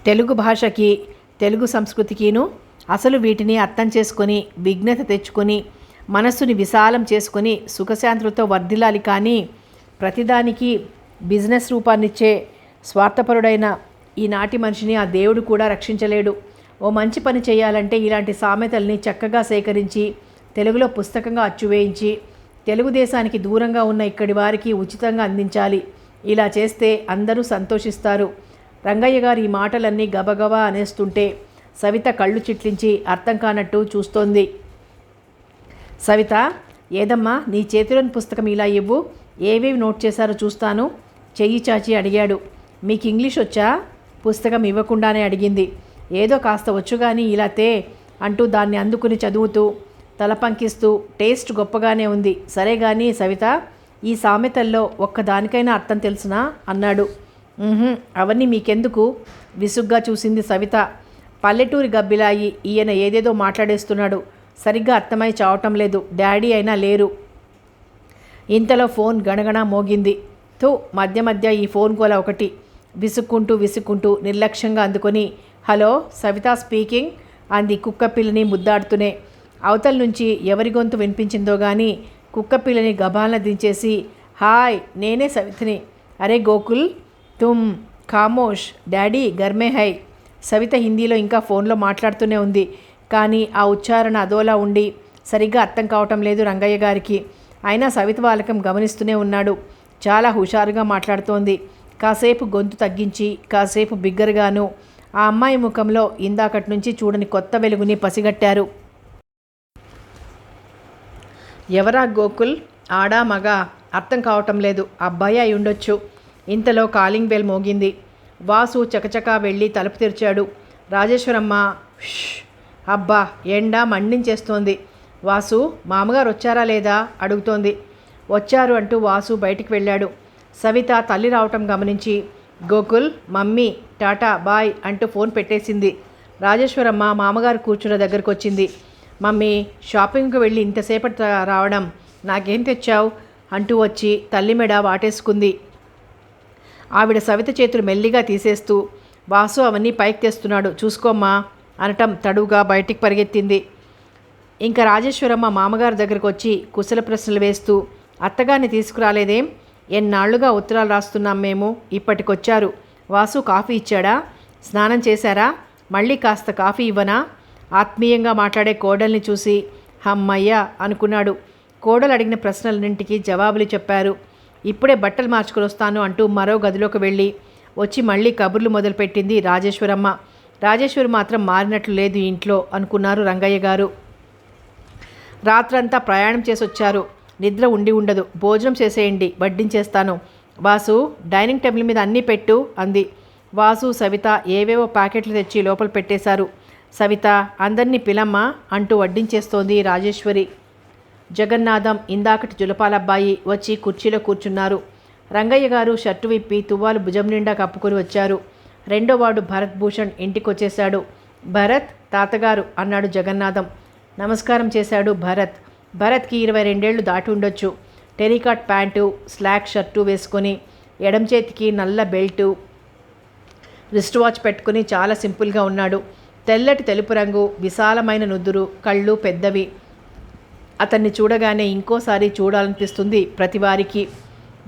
తెలుగు భాషకి తెలుగు సంస్కృతికిను అసలు వీటిని అర్థం చేసుకొని విఘ్నత తెచ్చుకొని మనస్సుని విశాలం చేసుకొని సుఖశాంతులతో వర్ధిల్లాలి. కానీ ప్రతిదానికి బిజినెస్ రూపాన్నిచ్చే స్వార్థపరుడైన ఈనాటి మనిషిని ఆ దేవుడు కూడా రక్షించలేడు. ఓ మంచి పని చేయాలంటే ఇలాంటి సామెతల్ని చక్కగా సేకరించి తెలుగులో పుస్తకంగా అచ్చువేయించి తెలుగుదేశానికి దూరంగా ఉన్న ఇక్కడి వారికి ఉచితంగా అందించాలి. ఇలా చేస్తే అందరూ సంతోషిస్తారు. రంగయ్య గారు ఈ మాటలన్నీ గబగబా అనేస్తుంటే సవిత కళ్ళు చిట్లించి అర్థం కానట్టు చూస్తోంది. సవిత, ఏదమ్మా నీ చేతిలోని పుస్తకం ఇలా ఇవ్వు, ఏవేవి నోట్ చేశారో చూస్తాను. చెయ్యి చాచి అడిగాడు. మీకు ఇంగ్లీష్ వచ్చా? పుస్తకం ఇవ్వకుండానే అడిగింది. ఏదో కాస్త వచ్చు కానీ ఇలా తే అంటూ దాన్ని అందుకుని చదువుతూ తల పంకిస్తూ టేస్ట్ గొప్పగానే ఉంది. సరే కానీ సవిత, ఈ సామెతల్లో ఒక్కదానికైనా అర్థం తెలుసునా అన్నాడు. అవన్నీ మీకెందుకు? విసుగ్గా చూసింది సవిత. పల్లెటూరి గబ్బిలాయి ఈయన ఏదేదో మాట్లాడేస్తున్నాడు. సరిగ్గా అర్థమై చావటం లేదు. డాడీ అయినా లేరు. ఇంతలో ఫోన్ గణగణ మోగింది. మధ్య మధ్య ఈ ఫోన్ గోల ఒకటి. విసుక్కుంటూ నిర్లక్ష్యంగా అందుకొని హలో, సవిత స్పీకింగ్ అంది కుక్కపిల్లని ముద్దాడుతూనే. అవతల నుంచి ఎవరి గొంతు వినిపించిందో కానీ కుక్కపిల్లని గబాలన దించేసి హాయ్, నేనే సవితని. అరే గోకుల్, తుమ్ ఖామోష్, డాడీ గర్మే హై. సవిత హిందీలో ఇంకా ఫోన్లో మాట్లాడుతూనే ఉంది. కానీ ఆ ఉచ్చారణ అదోలా ఉండి సరిగ్గా అర్థం కావటం లేదు రంగయ్య గారికి. అయినా సవిత వాలకం గమనిస్తూనే ఉన్నాడు. చాలా హుషారుగా మాట్లాడుతోంది. కాసేపు గొంతు తగ్గించి కాసేపు బిగ్గరగాను. ఆ అమ్మాయి ముఖంలో ఇందాకటి నుంచి చూడని కొత్త వెలుగుని పసిగట్టారు. ఎవరా గోకుల్? ఆడా మగా? అర్థం కావటం లేదు. అబ్బాయి అయి ఉండొచ్చు. ఇంతలో కాలింగ్ బెల్ మోగింది. వాసు చకచకా వెళ్ళి తలుపు తెరిచాడు. రాజేశ్వరమ్మ అబ్బా, ఎండ మండించేస్తోంది. వాసు, మామగారు వచ్చారా లేదా అడుగుతోంది. వచ్చారు అంటూ వాసు బయటికి వెళ్ళాడు. సవిత తల్లి రావటం గమనించి గోకుల్, మమ్మీ, టాటా, బాయ్ అంటూ ఫోన్ పెట్టేసింది. రాజేశ్వరమ్మ మామగారు కూర్చున్న దగ్గరకు వచ్చింది. మమ్మీ, షాపింగ్కి వెళ్ళి ఇంతసేపటి రావడం, నాకేం తెచ్చావు అంటూ వచ్చి తల్లి మెడ వాటేసుకుంది. ఆవిడ సవిత చేతులు మెల్లిగా తీసేస్తూ వాసు అవన్నీ పైకి తెస్తున్నాడు, చూసుకోమ్మా అనటం తడుగా బయటికి పరిగెత్తింది. ఇంకా రాజేశ్వరమ్మ మామగారి దగ్గరకు వచ్చి కుశల ప్రశ్నలు వేస్తూ అత్తగారిని తీసుకురాలేదేం? ఎన్నాళ్లుగా ఉత్తరాలు రాస్తున్నాం మేము, ఇప్పటికొచ్చారు. వాసు కాఫీ ఇచ్చాడా? స్నానం చేశారా? మళ్ళీ కాస్త కాఫీ ఇవ్వనా? ఆత్మీయంగా మాట్లాడే కోడల్ని చూసి హమ్మయ్య అనుకున్నాడు. కోడలు అడిగిన ప్రశ్నలన్నింటికి జవాబులు చెప్పారు. ఇప్పుడే బట్టలు మార్చుకొని వస్తాను అంటూ మరో గదిలోకి వెళ్ళి వచ్చి మళ్ళీ కబుర్లు మొదలుపెట్టింది రాజేశ్వరమ్మ. రాజేశ్వరి మాత్రం మారినట్లు లేదు ఇంట్లో అనుకున్నారు రంగయ్య గారు. రాత్రంతా ప్రయాణం చేసి వచ్చారు. నిద్ర ఉండి ఉండదు. భోజనం చేసేయండి, వడ్డించేస్తాను. వాసు, డైనింగ్ టేబుల్ మీద అన్నీ పెట్టు అంది. వాసు సవిత ఏవేవో ప్యాకెట్లు తెచ్చి లోపల పెట్టేశారు. సవిత, అందరినీ పిలమ్మా అంటూ వడ్డించేస్తోంది రాజేశ్వరి. జగన్నాథం, ఇందాకటి జులపాలబ్బాయి వచ్చి కుర్చీలో కూర్చున్నారు. రంగయ్య గారు షర్టు విప్పి తువ్వాలు భుజం నిండా కప్పుకొని వచ్చారు. రెండోవాడు భరత్ భూషణ్ ఇంటికొచ్చేశాడు. భరత్, తాతగారు అన్నాడు జగన్నాథం. నమస్కారం చేశాడు భరత్. భరత్కి 22 దాటి ఉండొచ్చు. టెరికాట్ ప్యాంటు, స్లాక్ షర్టు వేసుకొని, ఎడం చేతికి నల్ల బెల్టు, రిస్ట్ వాచ్ పెట్టుకుని చాలా సింపుల్గా ఉన్నాడు. తెల్లటి తెలుపు రంగు, విశాలమైన నుదురు, కళ్ళు పెద్దవి. అతన్ని చూడగానే ఇంకోసారి చూడాలనిపిస్తుంది ప్రతివారికి.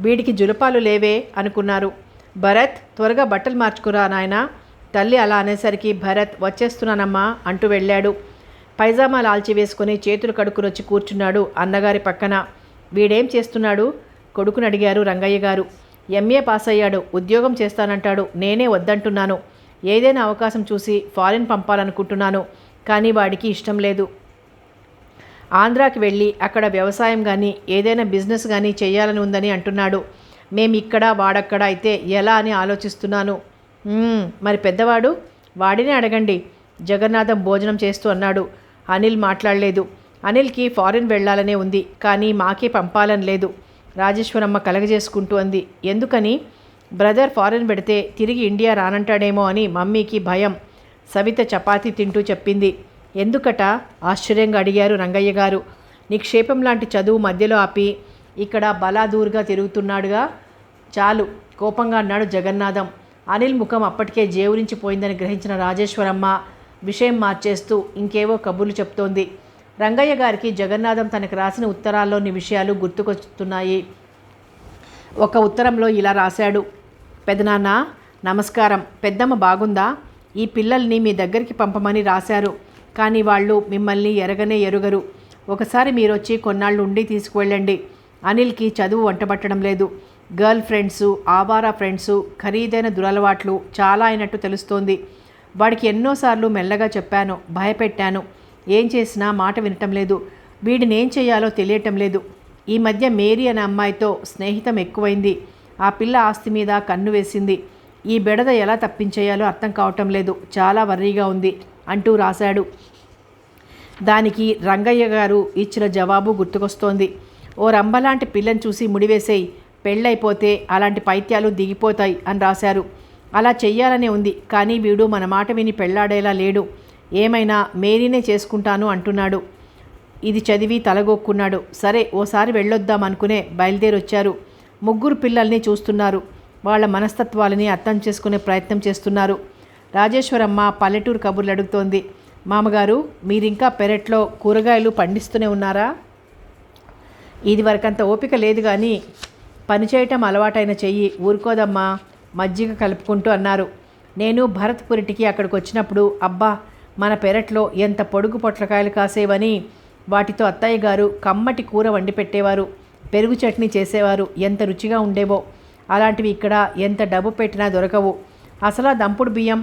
వీడికి జులపాలు లేవే అనుకున్నారు. భరత్, త్వరగా బట్టలు మార్చుకురా నాయనా. తల్లి అలా అనేసరికి భరత్ వచ్చేస్తున్నానమ్మా అంటూ వెళ్ళాడు. పైజామా లాల్చి వేసుకుని చేతులు కడుక్కుని వచ్చి కూర్చున్నాడు అన్నగారి పక్కన. వీడేం చేస్తున్నాడు? కొడుకుని అడిగారు రంగయ్య గారు. ఎంఏ పాస్ అయ్యాడు, ఉద్యోగం చేస్తానంటాడు. నేనే వద్దంటున్నాను. ఏదైనా అవకాశం చూసి ఫారిన్ పంపాలనుకుంటున్నాను. కానీ వాడికి ఇష్టం లేదు. ఆంధ్రాకి వెళ్ళి అక్కడ వ్యవసాయం కానీ ఏదైనా బిజినెస్ కానీ చేయాలని ఉందని అంటున్నాడు. మేమిక్కడ వాడక్కడ అయితే ఎలా అని ఆలోచిస్తున్నాను. మరి పెద్దవాడు? వాడినే అడగండి. జగన్నాథం భోజనం చేస్తూ అన్నాడు. అనిల్ మాట్లాడలేదు. అనిల్కి ఫారిన్ వెళ్ళాలనే ఉంది, కానీ మాకే పంపాలని లేదు. రాజేశ్వరమ్మ కలగజేసుకుంటూ అంది. ఎందుకని? బ్రదర్ ఫారిన్ పెడితే తిరిగి ఇండియా రానంటాడేమో అని మమ్మీకి భయం. సవిత చపాతీ తింటూ చెప్పింది. ఎందుకట? ఆశ్చర్యంగా అడిగారు రంగయ్య గారు. నిక్షేపం లాంటి చదువు మధ్యలో ఆపి ఇక్కడ బలాదూరుగా తిరుగుతున్నాడుగా. చాలు, కోపంగా అన్నాడు జగన్నాథం. అనిల్ ముఖం అప్పటికే జేవురించిపోయిందని గ్రహించిన రాజేశ్వరమ్మ విషయం మార్చేస్తూ ఇంకేవో కబుర్లు చెప్తోంది. రంగయ్య గారికి జగన్నాథం తనకు రాసిన ఉత్తరాల్లోని విషయాలు గుర్తుకొస్తున్నాయి. ఒక ఉత్తరంలో ఇలా రాశాడు. పెదనాన్న నమస్కారం. పెద్దమ్మ బాగుందా? ఈ పిల్లల్ని మీ దగ్గరికి పంపమని రాశారు. కానీ వాళ్ళు మిమ్మల్ని ఎరగనే ఎరుగరు. ఒకసారి మీరొచ్చి కొన్నాళ్ళు ఉండి తీసుకువెళ్ళండి. అనిల్కి చదువు వంటబట్టడం లేదు. గర్ల్ ఫ్రెండ్సు, ఆవారా ఫ్రెండ్సు, ఖరీదైన దురలవాట్లు చాలా అయినట్టు తెలుస్తోంది. వాడికి ఎన్నోసార్లు మెల్లగా చెప్పాను, భయపెట్టాను. ఏం చేసినా మాట వినటం లేదు. వీడిని ఏం చేయాలో తెలియటం లేదు. ఈ మధ్య మేరీ అనే అమ్మాయితో స్నేహితం ఎక్కువైంది. ఆ పిల్ల ఆస్తి మీద కన్ను వేసింది. ఈ బెడద ఎలా తప్పించేయాలో అర్థం కావటం లేదు. చాలా వర్రీగా ఉంది అంటూ రాశాడు. దానికి రంగయ్య గారు ఇచ్చిన జవాబు గుర్తుకొస్తోంది. ఓ రంబలాంటి పిల్లని చూసి ముడివేసేయి, పెళ్ళైపోతే అలాంటి పైత్యాలు దిగిపోతాయి అని రాశారు. అలా చెయ్యాలనే ఉంది, కానీ వీడు మన మాట విని పెళ్లాడేలా లేడు. ఏమైనా మేరీనే చేసుకుంటాను అంటున్నాడు. ఇది చదివి తలగొక్కున్నాడు. సరే ఓసారి వెళ్ళొద్దాం అనుకునే బయలుదేరొచ్చారు. 3 పిల్లల్ని చూస్తున్నారు. వాళ్ళ మనస్తత్వాలని అర్థం చేసుకునే ప్రయత్నం చేస్తున్నారు. రాజేశ్వరమ్మ పల్లెటూరు కబుర్లు అడుగుతోంది. మామగారు, మీరింకా పెరట్లో కూరగాయలు పండిస్తూనే ఉన్నారా? ఇది వరకంత ఓపిక లేదు, కానీ పనిచేయటం అలవాటైన చెయ్యి ఊరుకోదమ్మా, మజ్జిగ కలుపుకుంటూ అన్నారు. నేను భరత్పురికి అక్కడికి వచ్చినప్పుడు అబ్బా మన పెరట్లో ఎంత పొడుగు పొట్లకాయలు కాసేవని వాటితో అత్తయ్య గారు కమ్మటి కూర వండి పెట్టేవారు. పెరుగు చట్నీ చేసేవారు. ఎంత రుచిగా ఉండేవో. అలాంటివి ఇక్కడ ఎంత డబ్బు పెట్టినా దొరకవు. అసలు దంపుడు బియ్యం,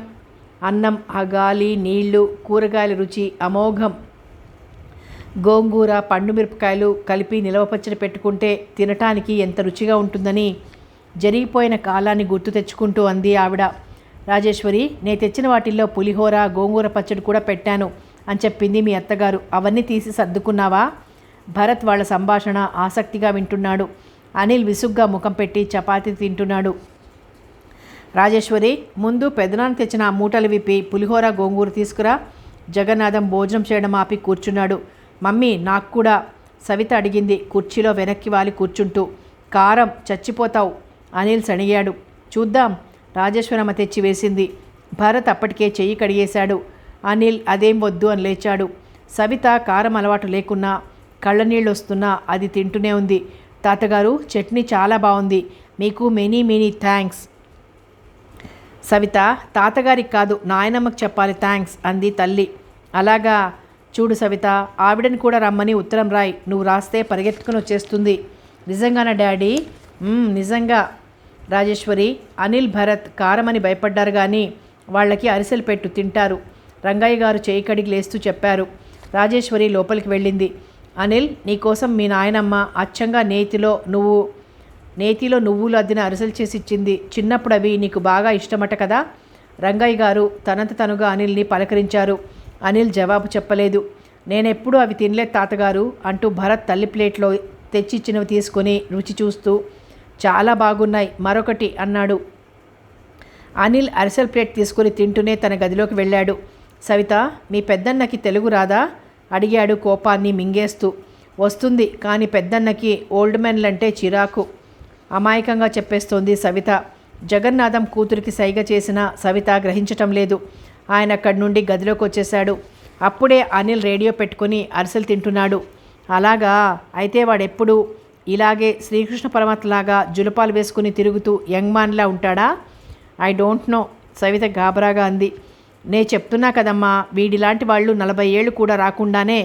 అన్నం, ఆ గాలి, నీళ్లు, కూరగాయల రుచి అమోఘం. గోంగూర, పండు మిరపకాయలు కలిపి నిలవ పచ్చడి పెట్టుకుంటే తినటానికి ఎంత రుచిగా ఉంటుందని జరిగిపోయిన కాలాన్ని గుర్తు తెచ్చుకుంటూ అంది ఆవిడ. రాజేశ్వరి, నేను తెచ్చిన వాటిల్లో పులిహోర, గోంగూర పచ్చడి కూడా పెట్టాను అని చెప్పింది మీ అత్తగారు. అవన్నీ తీసి సర్దుకున్నావా? భరత్ వాళ్ళ సంభాషణ ఆసక్తిగా వింటున్నాడు. అనిల్ విసుగ్గా ముఖం పెట్టి చపాతీ తింటున్నాడు. రాజేశ్వరి, ముందు పెదనాన్న తెచ్చిన ఆ మూటలు విప్పి పులిహోర, గోంగూర తీసుకురా. జగన్నాథం భోజనం చేయడం ఆపి కూర్చున్నాడు. మమ్మీ నాకు కూడా, సవిత అడిగింది కుర్చీలో వెనక్కి వాలి కూర్చుంటూ. కారం, చచ్చిపోతావు. అనిల్ సణిగాడు. చూద్దాం. రాజేశ్వరమ్మ తెచ్చి వేసింది. భరత్ అప్పటికే చెయ్యి కడిగేశాడు. అనిల్ అదేం వద్దు అని లేచాడు. సవిత కారం అలవాటు లేకున్నా, కళ్ళనీళ్ళు వస్తున్నా అది తింటూనే ఉంది. తాతగారు, చట్నీ చాలా బాగుంది. మీకు మెనీ మెనీ థ్యాంక్స్. సవిత, తాతగారికి కాదు నాయనమ్మకి చెప్పాలి థ్యాంక్స్ అంది తల్లి. అలాగా? చూడు సవిత, ఆవిడని కూడా రమ్మని ఉత్తరం రాయి. నువ్వు రాస్తే పరిగెత్తుకుని వచ్చేస్తుంది. నిజంగానా డాడీ? నిజంగా. రాజేశ్వరి, అనిల్, భరత్ కారమని భయపడ్డారు, కానీ వాళ్ళకి అరిసెలు పెట్టు, తింటారు. రంగయ్య గారు చేయి కడిగి లేస్తూ చెప్పారు. రాజేశ్వరి లోపలికి వెళ్ళింది. అనిల్, నీకోసం మీ నాయనమ్మ అచ్చంగా నేతిలో నువ్వులు అద్దిన అరిసెలు చేసి ఇచ్చింది. చిన్నప్పుడు అవి నీకు బాగా ఇష్టమట కదా? రంగయ్య గారు తనంత తనుగా అనిల్ని పలకరించారు. అనిల్ జవాబు చెప్పలేదు. నేనెప్పుడూ అవి తినలేదు తాతగారు అంటూ భరత్ తల్లి ప్లేట్లో తెచ్చిచ్చినవి తీసుకొని రుచి చూస్తూ చాలా బాగున్నాయి మరొకటి అన్నాడు. అనిల్ అరిసెల్ ప్లేట్ తీసుకుని తింటూనే తన గదిలోకి వెళ్ళాడు. సవిత, మీ పెద్దన్నకి తెలుగు రాదా అడిగాడు కోపాన్ని మింగేస్తూ. వస్తుంది, కానీ పెద్దన్నకి ఓల్డ్ మెన్లంటే చిరాకు అమాయకంగా చెప్పేస్తోంది సవిత. జగన్నాథం కూతురికి సైగ చేసిన సవిత గ్రహించటం లేదు. ఆయన అక్కడి నుండి గదిలోకి వచ్చేశాడు. అప్పుడే అనిల్ రేడియో పెట్టుకుని అరిసెలు తింటున్నాడు. అలాగా, అయితే వాడెప్పుడు ఇలాగే శ్రీకృష్ణ పరమాత్మలాగా జులపాలు వేసుకుని తిరుగుతూ యంగ్ మ్యాన్లా ఉంటాడా? ఐ డోంట్ నో, సవిత గాబరాగా అంది. నే చెప్తున్నా కదమ్మా, వీడిలాంటి వాళ్ళు 40 ఏళ్ళు కూడా రాకుండానే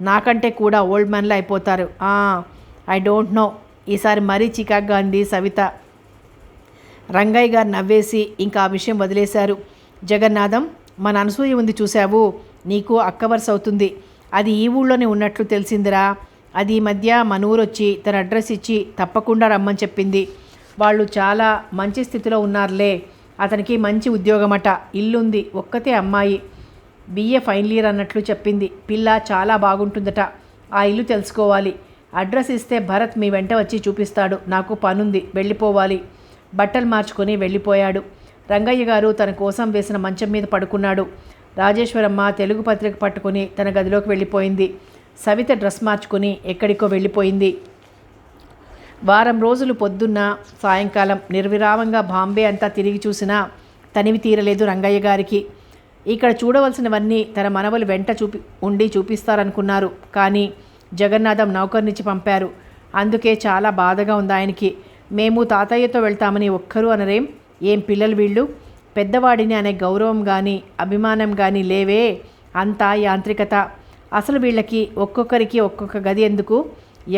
నాకంటే కూడా ఓల్డ్ మ్యాన్లు అయిపోతారు. ఐ డోంట్ నో, ఈసారి మరీ చికాగ్గా అంది సవిత. రంగయ్య గారు నవ్వేసి ఇంకా ఆ విషయం వదిలేశారు. జగన్నాథం, మన అనసూయ ఉంది చూశావు, నీకు అక్క వరుస అవుతుంది. అది ఈ ఊళ్ళోనే ఉన్నట్లు తెలిసిందిరా. అది ఈ మధ్య మన ఊరొచ్చి తన అడ్రస్ ఇచ్చి తప్పకుండా రమ్మని చెప్పింది. వాళ్ళు చాలా మంచి స్థితిలో ఉన్నారులే. అతనికి మంచి ఉద్యోగమట, ఇల్లుంది, ఒక్కతే అమ్మాయి, BA ఫైనల్ ఇయర్ అన్నట్లు చెప్పింది. పిల్ల చాలా బాగుంటుందట. ఆ ఇల్లు తెలుసుకోవాలి. అడ్రస్ ఇస్తే భరత్ మీ వెంట వచ్చి చూపిస్తాడు. నాకు పనుంది, వెళ్ళిపోవాలి. బట్టలు మార్చుకొని వెళ్ళిపోయాడు. రంగయ్య గారు తన కోసం వేసిన మంచం మీద పడుకున్నాడు. రాజేశ్వరమ్మ తెలుగు పత్రిక పట్టుకుని తన గదిలోకి వెళ్ళిపోయింది. సవిత డ్రెస్ మార్చుకుని ఎక్కడికో వెళ్ళిపోయింది. వారం రోజులు పొద్దున్న సాయంకాలం నిర్విరామంగా బాంబే అంతా తిరిగి చూసినా తనివి తీరలేదు రంగయ్య గారికి. ఇక్కడ చూడవలసినవన్నీ తన మనవలు వెంట చూపిస్తారనుకున్నారు. కానీ జగన్నాథం నౌకర్నిచ్చి పంపారు. అందుకే చాలా బాధగా ఉంది ఆయనకి. మేము తాతయ్యతో వెళ్తామని ఒక్కరూ అనరేం? ఏం పిల్లలు వీళ్ళు? పెద్దవాడిని అనే గౌరవం కానీ అభిమానం కానీ లేవే, అంతా యాంత్రికత. అసలు వీళ్ళకి ఒక్కొక్కరికి ఒక్కొక్క గది ఎందుకు?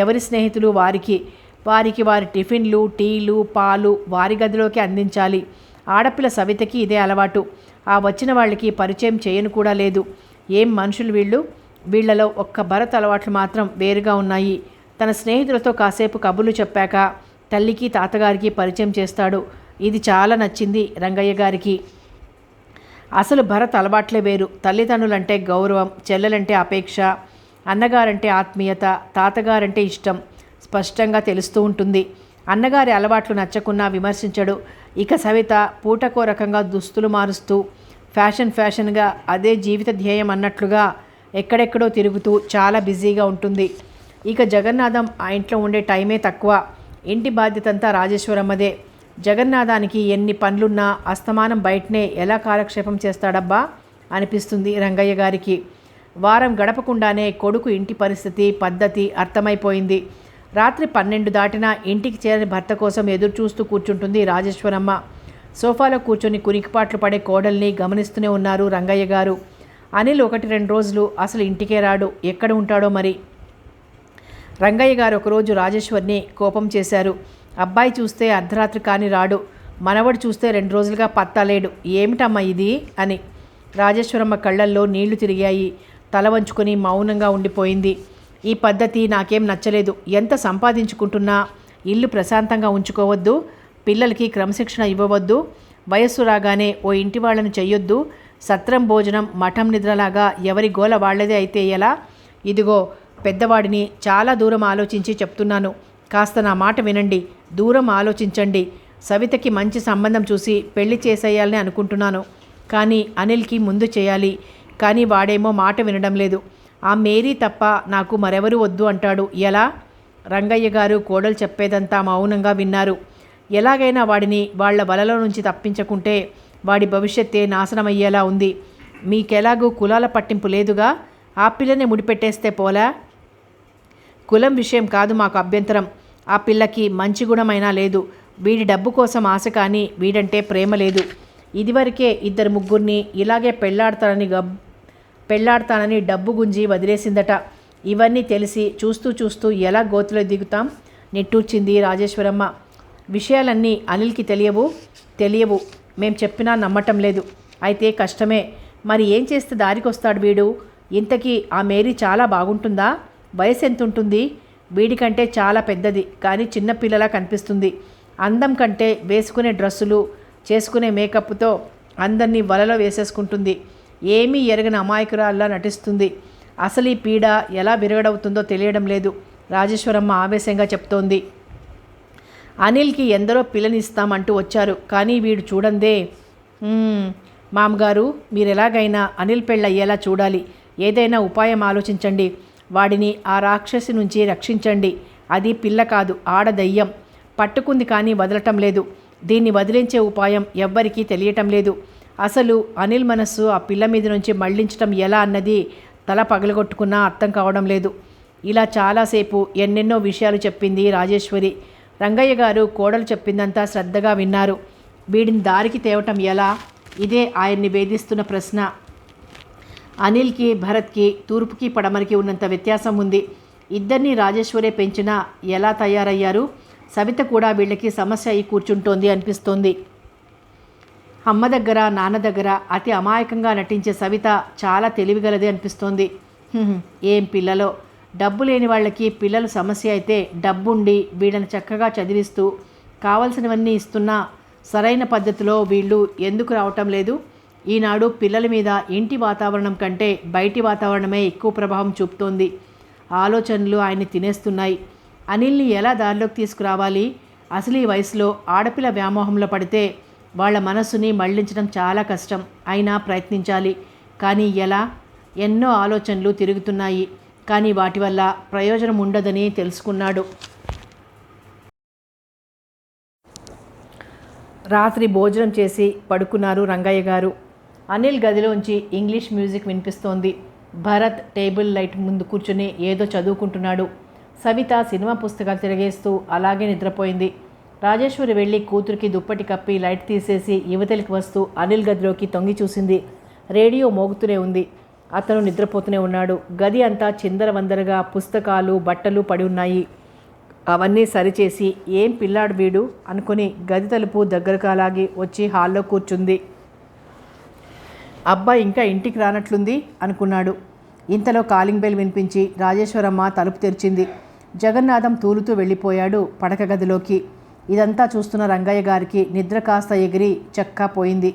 ఎవరి స్నేహితులు వారికి వారి టిఫిన్లు, టీలు, పాలు వారి గదిలోకి అందించాలి. ఆడపిల్ల సవితకి ఇదే అలవాటు. ఆ వచ్చిన వాళ్ళకి పరిచయం చేయను కూడా లేదు. ఏం మనుషులు వీళ్ళు! వీళ్లలో ఒక్క భరత్ అలవాట్లు మాత్రం వేరుగా ఉన్నాయి. తన స్నేహితులతో కాసేపు కబుర్లు చెప్పాక తల్లికి తాతగారికి పరిచయం చేస్తాడు. ఇది చాలా నచ్చింది రంగయ్య గారికి. అసలు భరత్ అలవాట్లే వేరు. తల్లిదండ్రులంటే గౌరవం, చెల్లెలంటే అపేక్ష, అన్నగారంటే ఆత్మీయత, తాతగారంటే ఇష్టం స్పష్టంగా తెలుస్తూ ఉంటుంది. అన్నగారి అలవాట్లు నచ్చకున్నా విమర్శించడు. ఇక సవిత పూటకో రకంగా దుస్తులు మారుస్తూ ఫ్యాషన్గా అదే జీవిత ధ్యేయం అన్నట్లుగా ఎక్కడెక్కడో తిరుగుతూ చాలా బిజీగా ఉంటుంది. ఇక జగన్నాథం ఆ ఇంట్లో ఉండే టైమే తక్కువ. ఇంటి బాధ్యతంతా రాజేశ్వరమ్మదే. జగన్నాథానికి ఎన్ని పనులున్నా అస్తమానం బయటనే ఎలా కాలక్షేపం చేస్తాడబ్బా అనిపిస్తుంది రంగయ్య గారికి. వారం గడపకుండానే కొడుకు ఇంటి పరిస్థితి, పద్ధతి అర్థమైపోయింది. రాత్రి 12 దాటినా ఇంటికి చేరని భర్త కోసం ఎదురు చూస్తూ కూర్చుంటుంది రాజేశ్వరమ్మ. సోఫాలో కూర్చొని కునికిపాట్లు పడే కోడల్ని గమనిస్తూనే ఉన్నారు రంగయ్య గారు. అనిల్ 1-2 రోజులు అసలు ఇంటికే రాడు. ఎక్కడ ఉంటాడో మరి. రంగయ్య గారు ఒకరోజు రాజేశ్వర్ని కోపం చేశారు. అబ్బాయి చూస్తే అర్ధరాత్రి కాని రాడు, మనవడు చూస్తే 2 రోజులుగా పత్తాలేడు, ఏమిటమ్మా ఇది అని. రాజేశ్వరమ్మ కళ్ళల్లో నీళ్లు తిరిగాయి. తల వంచుకొని మౌనంగా ఉండిపోయింది. ఈ పద్ధతి నాకేం నచ్చలేదు. ఎంత సంపాదించుకుంటున్నా ఇల్లు ప్రశాంతంగా ఉంచుకోవద్దు, పిల్లలకి క్రమశిక్షణ ఇవ్వవద్దు, వయస్సు రాగానే ఓ ఇంటి వాళ్ళని చెయ్యొద్దు, సత్రం భోజనం మఠం నిద్రలాగా ఎవరి గోల వాళ్లదే అయితే ఎలా? ఇదిగో పెద్దవాడిని, చాలా దూరం ఆలోచించి చెప్తున్నాను. కాస్త నా మాట వినండి, దూరం ఆలోచించండి. సవితకి మంచి సంబంధం చూసి పెళ్లి చేసేయాలని అనుకుంటున్నాను. కానీ అనిల్కి ముందు చేయాలి. కానీ వాడేమో మాట వినడం లేదు. ఆ మేరీ తప్ప నాకు మరెవరూ వద్దు అంటాడు. ఎలా? రంగయ్య గారు కోడలు చెప్పేదంతా మౌనంగా విన్నారు. ఎలాగైనా వాడిని వాళ్ల వలలో నుంచి తప్పించకుంటే వాడి భవిష్యత్తే నాశనమయ్యేలా ఉంది. మీకెలాగూ కులాల పట్టింపు లేదుగా, ఆ పిల్లనే ముడిపెట్టేస్తే పోలా? కులం విషయం కాదు మాకు అభ్యంతరం. ఆ పిల్లకి మంచి గుణమైనా లేదు. వీడి డబ్బు కోసం ఆశ, కానీ వీడంటే ప్రేమ లేదు. ఇదివరకే 2-3 ఇలాగే పెళ్లాడతానని డబ్బు గుంజి వదిలేసిందట. ఇవన్నీ తెలిసి చూస్తూ ఎలా గోతులో దిగుతాం? నిట్టూర్చింది రాజేశ్వరమ్మ. విషయాలన్నీ అనిల్కి తెలియవు. మేం చెప్పినా నమ్మటం లేదు. అయితే కష్టమే. మరి ఏం చేస్తే దారికొస్తాడు వీడు? ఇంతకీ ఆ మేరీ చాలా బాగుంటుందా? వయసు ఎంతుంటుంది? వీడికంటే చాలా పెద్దది, కానీ చిన్నపిల్లలా కనిపిస్తుంది. అందం కంటే వేసుకునే డ్రెస్సులు, చేసుకునే మేకప్తో అందరినీ వలలో వేసేసుకుంటుంది. ఏమీ ఎరగని అమాయకురాల్లా నటిస్తుంది. అసలు ఈ పీడ ఎలా విరగడవుతుందో తెలియడం లేదు, రాజేశ్వరమ్మ ఆవేశంగా చెప్తోంది. అనిల్కి ఎందరో పిల్లనిస్తామంటూ వచ్చారు, కానీ వీడు చూడందే. మామగారు, మీరు ఎలాగైనా అనిల్ పెళ్ళయ్యేలా చూడాలి. ఏదైనా ఉపాయం ఆలోచించండి. వాడిని ఆ రాక్షసి నుంచి రక్షించండి. అది పిల్ల కాదు, ఆడదయ్యం. పట్టుకుంది కానీ వదలటం లేదు. దీన్ని వదిలించే ఉపాయం ఎవ్వరికీ తెలియటం లేదు. అసలు అనిల్ మనస్సు ఆ పిల్ల మీద నుంచి మళ్లించటం ఎలా అన్నది తల పగలగొట్టుకున్నా అర్థం కావడం లేదు. ఇలా చాలాసేపు ఎన్నెన్నో విషయాలు చెప్పింది రాజేశ్వరి. రంగయ్య గారు కోడలు చెప్పిందంతా శ్రద్ధగా విన్నారు. వీడిని దారికి తేవటం ఎలా? ఇదే ఆయన్ని వేధిస్తున్న ప్రశ్న. అనిల్కి భరత్కి తూర్పుకి పడమరికి ఉన్నంత వ్యత్యాసం ఉంది. ఇద్దరినీ రాజేశ్వరే పెంచినా ఎలా తయారయ్యారు? సవిత కూడా వీళ్ళకి సమస్య అయి కూర్చుంటోంది అనిపిస్తోంది. అమ్మ దగ్గర నాన్న దగ్గర అతి అమాయకంగా నటించే సవిత చాలా తెలివిగలది అనిపిస్తోంది. ఏం పిల్లలో! డబ్బు లేని వాళ్ళకి పిల్లలు సమస్య అయితే డబ్బుండి వీళ్ళని చక్కగా చదివిస్తూ కావలసినవన్నీ ఇస్తున్నా సరైన పద్ధతిలో వీళ్ళు ఎందుకు రావటం లేదు? ఈనాడు పిల్లల మీద ఇంటి వాతావరణం కంటే బయటి వాతావరణమే ఎక్కువ ప్రభావం చూపుతోంది. ఆలోచనలు ఆయన్ని తినేస్తున్నాయి. అనిల్ని ఎలా దారిలోకి తీసుకురావాలి? అసలు ఈ వయసులో ఆడపిల్ల వ్యామోహంలో పడితే వాళ్ళ మనస్సుని మళ్లించడం చాలా కష్టం. అయినా ప్రయత్నించాలి. కానీ ఎలా? ఎన్నో ఆలోచనలు తిరుగుతున్నాయి. కానీ వాటి వల్ల ప్రయోజనం ఉండదని తెలుసుకున్నాడు. రాత్రి భోజనం చేసి పడుకున్నారు రంగయ్య గారు. అనిల్ గదిలోంచి ఇంగ్లీష్ మ్యూజిక్ వినిపిస్తోంది. భరత్ టేబుల్ లైట్ ముందు కూర్చుని ఏదో చదువుకుంటున్నాడు. సవిత సినిమా పుస్తకాలు తిరగేస్తూ అలాగే నిద్రపోయింది. రాజేశ్వరి వెళ్ళి కూతురికి దుప్పటి కప్పి లైట్ తీసేసి యువతలికి వస్తూ అనిల్ గదిలోకి తొంగి చూసింది. రేడియో మోగుతూనే ఉంది. అతను నిద్రపోతూనే ఉన్నాడు. గది అంతా చిందరవందరగా పుస్తకాలు బట్టలు పడి ఉన్నాయి. అవన్నీ సరిచేసి ఏం పిల్లాడు వీడు అనుకుని గది తలుపు దగ్గరకు అలాగి వచ్చి హాల్లో కూర్చుంది. అబ్బాయి ఇంకా ఇంటికి రానట్లుంది అనుకున్నాడు. ఇంతలో కాలింగ్ బెల్ వినిపించి రాజేశ్వరమ్మ తలుపు తెరిచింది. జగన్నాథం తూలుతూ వెళ్ళిపోయాడు పడక గదిలోకి. ఇదంతా చూస్తున్న రంగయ్య గారికి నిద్ర కాస్త ఎగిరి చక్కా పోయింది.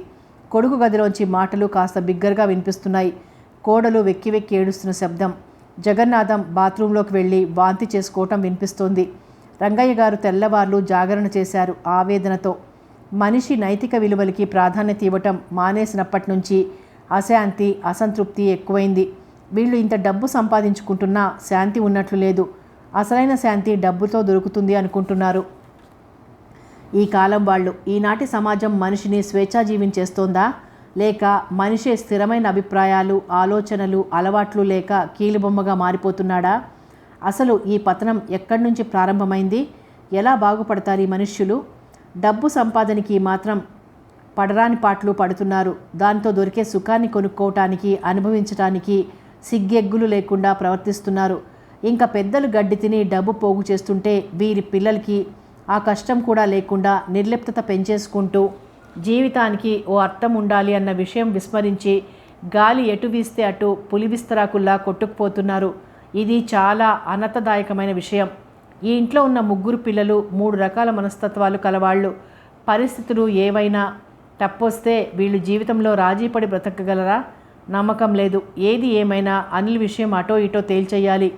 కొడుకు గదిలోంచి మాటలు కాస్త బిగ్గరగా వినిపిస్తున్నాయి. కోడలు వెక్కి వెక్కి ఏడుస్తున్న శబ్దం. జగన్నాథం బాత్రూంలోకి వెళ్ళి వాంతి చేసుకోవటం వినిపిస్తోంది. రంగయ్య గారు తెల్లవార్లు జాగరణ చేశారు ఆవేదనతో. మనిషి నైతిక విలువలకి ప్రాధాన్యత ఇవ్వటం మానేసినప్పటి నుంచి అశాంతి అసంతృప్తి ఎక్కువైంది. వీళ్ళు ఇంత డబ్బు సంపాదించుకుంటున్నా శాంతి ఉన్నట్లు లేదు. అసలైన శాంతి డబ్బుతో దొరుకుతుంది అనుకుంటున్నారు ఈ కాలం వాళ్ళు. ఈనాటి సమాజం మనిషిని స్వేచ్ఛాజీవిని చేస్తోందా, లేక మనిషే స్థిరమైన అభిప్రాయాలు ఆలోచనలు అలవాట్లు లేక కీలుబొమ్మగా మారిపోతున్నాడా? అసలు ఈ పతనం ఎక్కడి నుంచి ప్రారంభమైంది? ఎలా బాగుపడతారు ఈ మనుష్యులు? డబ్బు సంపాదనకి మాత్రం పడరాని పాటలు పడుతున్నారు. దాంతో దొరికే సుఖాన్ని కొనుక్కోవటానికి అనుభవించటానికి సిగ్గెగ్గులు లేకుండా ప్రవర్తిస్తున్నారు. ఇంకా పెద్దలు గడ్డి తిని డబ్బు పోగు చేస్తుంటే వీరి పిల్లలకి ఆ కష్టం కూడా లేకుండా నిర్లిప్తత పెంచేసుకుంటూ జీవితానికి ఓ అర్థం ఉండాలి అన్న విషయం విస్మరించి గాలి ఎటు వీస్తే అటు పులి విస్తరాకుల్లా కొట్టుకుపోతున్నారు. ఇది చాలా అనర్థదాయకమైన విషయం. ఈ ఇంట్లో ఉన్న ముగ్గురు పిల్లలు 3 రకాల మనస్తత్వాలు కలవాళ్ళు. పరిస్థితులు ఏవైనా తప్పొస్తే వీళ్ళు జీవితంలో రాజీపడి బ్రతకగలరా? నమ్మకం లేదు. ఏది ఏమైనా అనిల్ విషయం అటో ఇటో తేల్చేయాలి.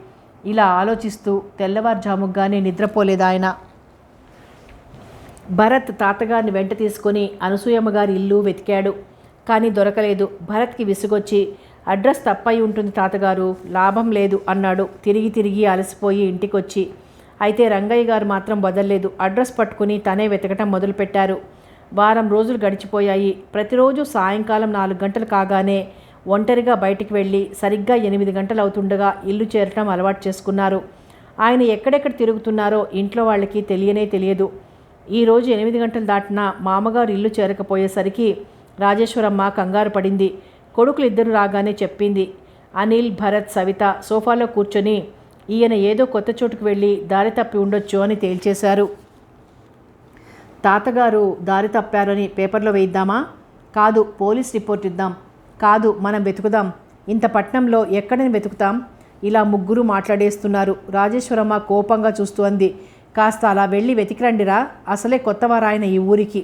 ఇలా ఆలోచిస్తూ తెల్లవారుజాముగ్గానే నిద్రపోలేదాయన. భరత్ తాతగారిని వెంట తీసుకొని అనసూయమ్మగారి ఇల్లు వెతికాడు. కానీ దొరకలేదు. భరత్కి విసుగొచ్చి అడ్రస్ తప్పయి ఉంటుంది తాతగారు, లాభం లేదు అన్నాడు తిరిగి తిరిగి అలసిపోయి ఇంటికొచ్చి. అయితే రంగయ్య గారు మాత్రం వదల్లేదు. అడ్రస్ పట్టుకుని తనే వెతకటం మొదలుపెట్టారు. వారం రోజులు గడిచిపోయాయి. ప్రతిరోజు సాయంకాలం 4 గంటలు కాగానే ఒంటరిగా బయటికి వెళ్ళి సరిగ్గా 8 గంటలు అవుతుండగా ఇల్లు చేరటం అలవాటు చేసుకున్నారు. ఆయన ఎక్కడెక్కడ తిరుగుతున్నారో ఇంట్లో వాళ్ళకి తెలియదు. ఈరోజు 8 గంటలు దాటినా మామగారు ఇల్లు చేరకపోయేసరికి రాజేశ్వరమ్మ కంగారు పడింది. కొడుకులు ఇద్దరు రాగానే చెప్పింది. అనిల్ భరత్ సవిత సోఫాలో కూర్చొని ఈయన ఏదో కొత్త చోటుకు వెళ్ళి దారి తప్పి ఉండొచ్చు అని తేల్చేశారు. తాతగారు దారి తప్పారని పేపర్లో వేయిద్దామా? కాదు, పోలీస్ రిపోర్ట్ ఇద్దాం. కాదు, మనం వెతుకుదాం. ఇంత పట్నంలో ఎక్కడని వెతుకుతాం? ఇలా ముగ్గురు మాట్లాడేస్తున్నారు. రాజేశ్వరమ్మ కోపంగా చూస్తూ అంది. కాస్త అలా వెళ్ళి వెతికిరండిరా, అసలే కొత్తవారాయన ఈ ఊరికి.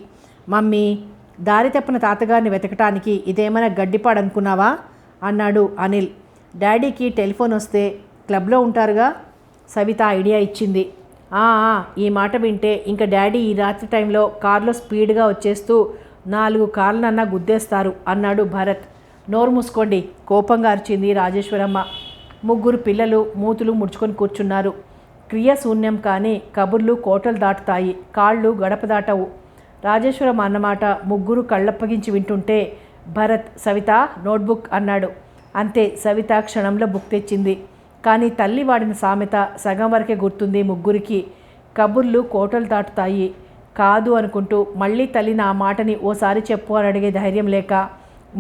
మమ్మీ, దారి తప్పిన తాతగారిని వెతకటానికి ఇదేమైనా గడ్డిపాడనుకున్నావా అన్నాడు అనిల్. డాడీకి టెలిఫోన్ వస్తే క్లబ్లో ఉంటారుగా. సవిత ఐడియా ఇచ్చింది. ఈ మాట వింటే ఇంకా డాడీ ఈ రాత్రి టైంలో కారులో స్పీడ్గా వచ్చేస్తూ 4 కార్లనన్నా గుద్దేస్తారు అన్నాడు భరత్. నోరు మూసుకోండి, కోపంగా అరిచింది రాజేశ్వరమ్మ. 3 పిల్లలు మూతులు ముడుచుకొని కూర్చున్నారు. క్రియాశూన్యం కానీ కబుర్లు కోటలు దాటుతాయి, కాళ్ళు గడప దాటవు. రాజేశ్వరం అన్నమాట 3 కళ్ళప్పగించి వింటుంటే భరత్ సవిత నోట్బుక్ అన్నాడు. అంతే, సవిత క్షణంలో బుక్ తెచ్చింది. కానీ తల్లి వాడిన సామెత సగం వరకే గుర్తుంది 3కి. కబుర్లు కోటలు దాటుతాయి కాదు అనుకుంటూ మళ్ళీ తల్లి నా మాటని ఓసారి చెప్పు అని అడిగే ధైర్యం లేక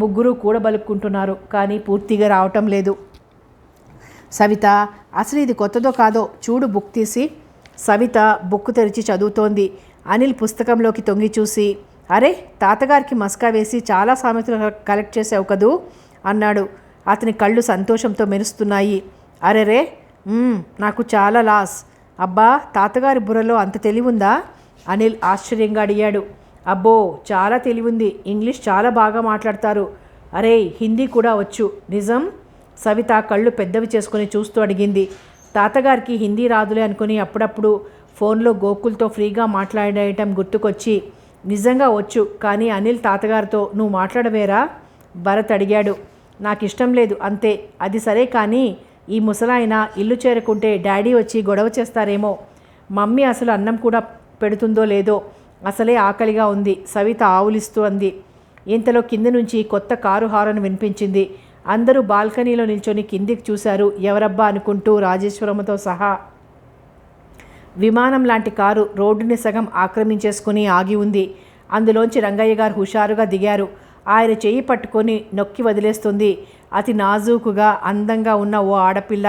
3 కూడబలుక్కుంటున్నారు. కానీ పూర్తిగా రావటం లేదు. సవిత, అసలు ఇది కొత్తదో కాదో చూడు బుక్ తీసి. సవిత బుక్ తెరిచి చదువుతోంది. అనిల్ పుస్తకంలోకి తొంగి చూసి, అరే తాతగారికి మస్కా వేసి చాలా సామెతలు కలెక్ట్ చేసావు కదూ అన్నాడు. అతని కళ్ళు సంతోషంతో మెరుస్తున్నాయి. అరెరే, నాకు చాలా లాస్. అబ్బా, తాతగారి బుర్రలో అంత తెలివుందా? అనిల్ ఆశ్చర్యంగా అడిగాడు. అబ్బో, చాలా తెలివుంది. ఇంగ్లీష్ చాలా బాగా మాట్లాడతారు. అరే, హిందీ కూడా వచ్చు. నిజం? సవిత కళ్ళు పెద్దవి చేసుకుని చూస్తూ అడిగింది. తాతగారికి హిందీ రాదులే అనుకుని అప్పుడప్పుడు ఫోన్లో గోకుల్తో ఫ్రీగా మాట్లాడేయటం గుర్తుకొచ్చి, నిజంగా వచ్చు. కానీ అనిల్ తాతగారితో నువ్వు మాట్లాడవేరా? భరత్ అడిగాడు. నాకు ఇష్టం లేదు అంతే. అది సరే, కానీ ఈ ముసలాయన ఇల్లు చేరుకుంటే డాడీ వచ్చి గొడవ చేస్తారేమో. మమ్మీ అసలు అన్నం కూడా పెడుతుందో లేదో. అసలే ఆకలిగా ఉంది, సవిత ఆవులిస్తూ అంది. ఇంతలో కింది నుంచి కొత్త కారు హారన్ వినిపించింది. అందరూ బాల్కనీలో నిల్చొని కిందికి చూశారు. ఎవరబ్బా అనుకుంటూ రాజేశ్వరమ్మతో సహా. విమానం లాంటి కారు రోడ్డుని సగం ఆక్రమించేసుకుని ఆగి ఉంది. అందులోంచి రంగయ్య గారు హుషారుగా దిగారు. ఆయన చెయ్యి పట్టుకొని నొక్కి వదిలేస్తుంది అతి నాజూకుగా అందంగా ఉన్న ఓ ఆడపిల్ల.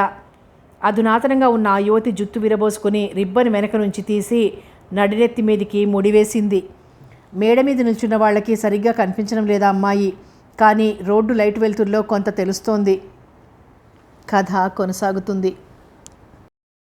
అధునాతనంగా ఉన్న ఆ యువతి జుత్తు విరబోసుకుని రిబ్బన్ వెనక నుంచి తీసి నడినెత్తి మీదికి ముడివేసింది. మేడ మీద నిల్చున్న వాళ్ళకి సరిగ్గా కనిపించడం లేదా అమ్మాయి, కానీ రోడ్డు లైట్ వెలుతురులో కొంత తెలుస్తోంది. కథ కొనసాగుతుంది.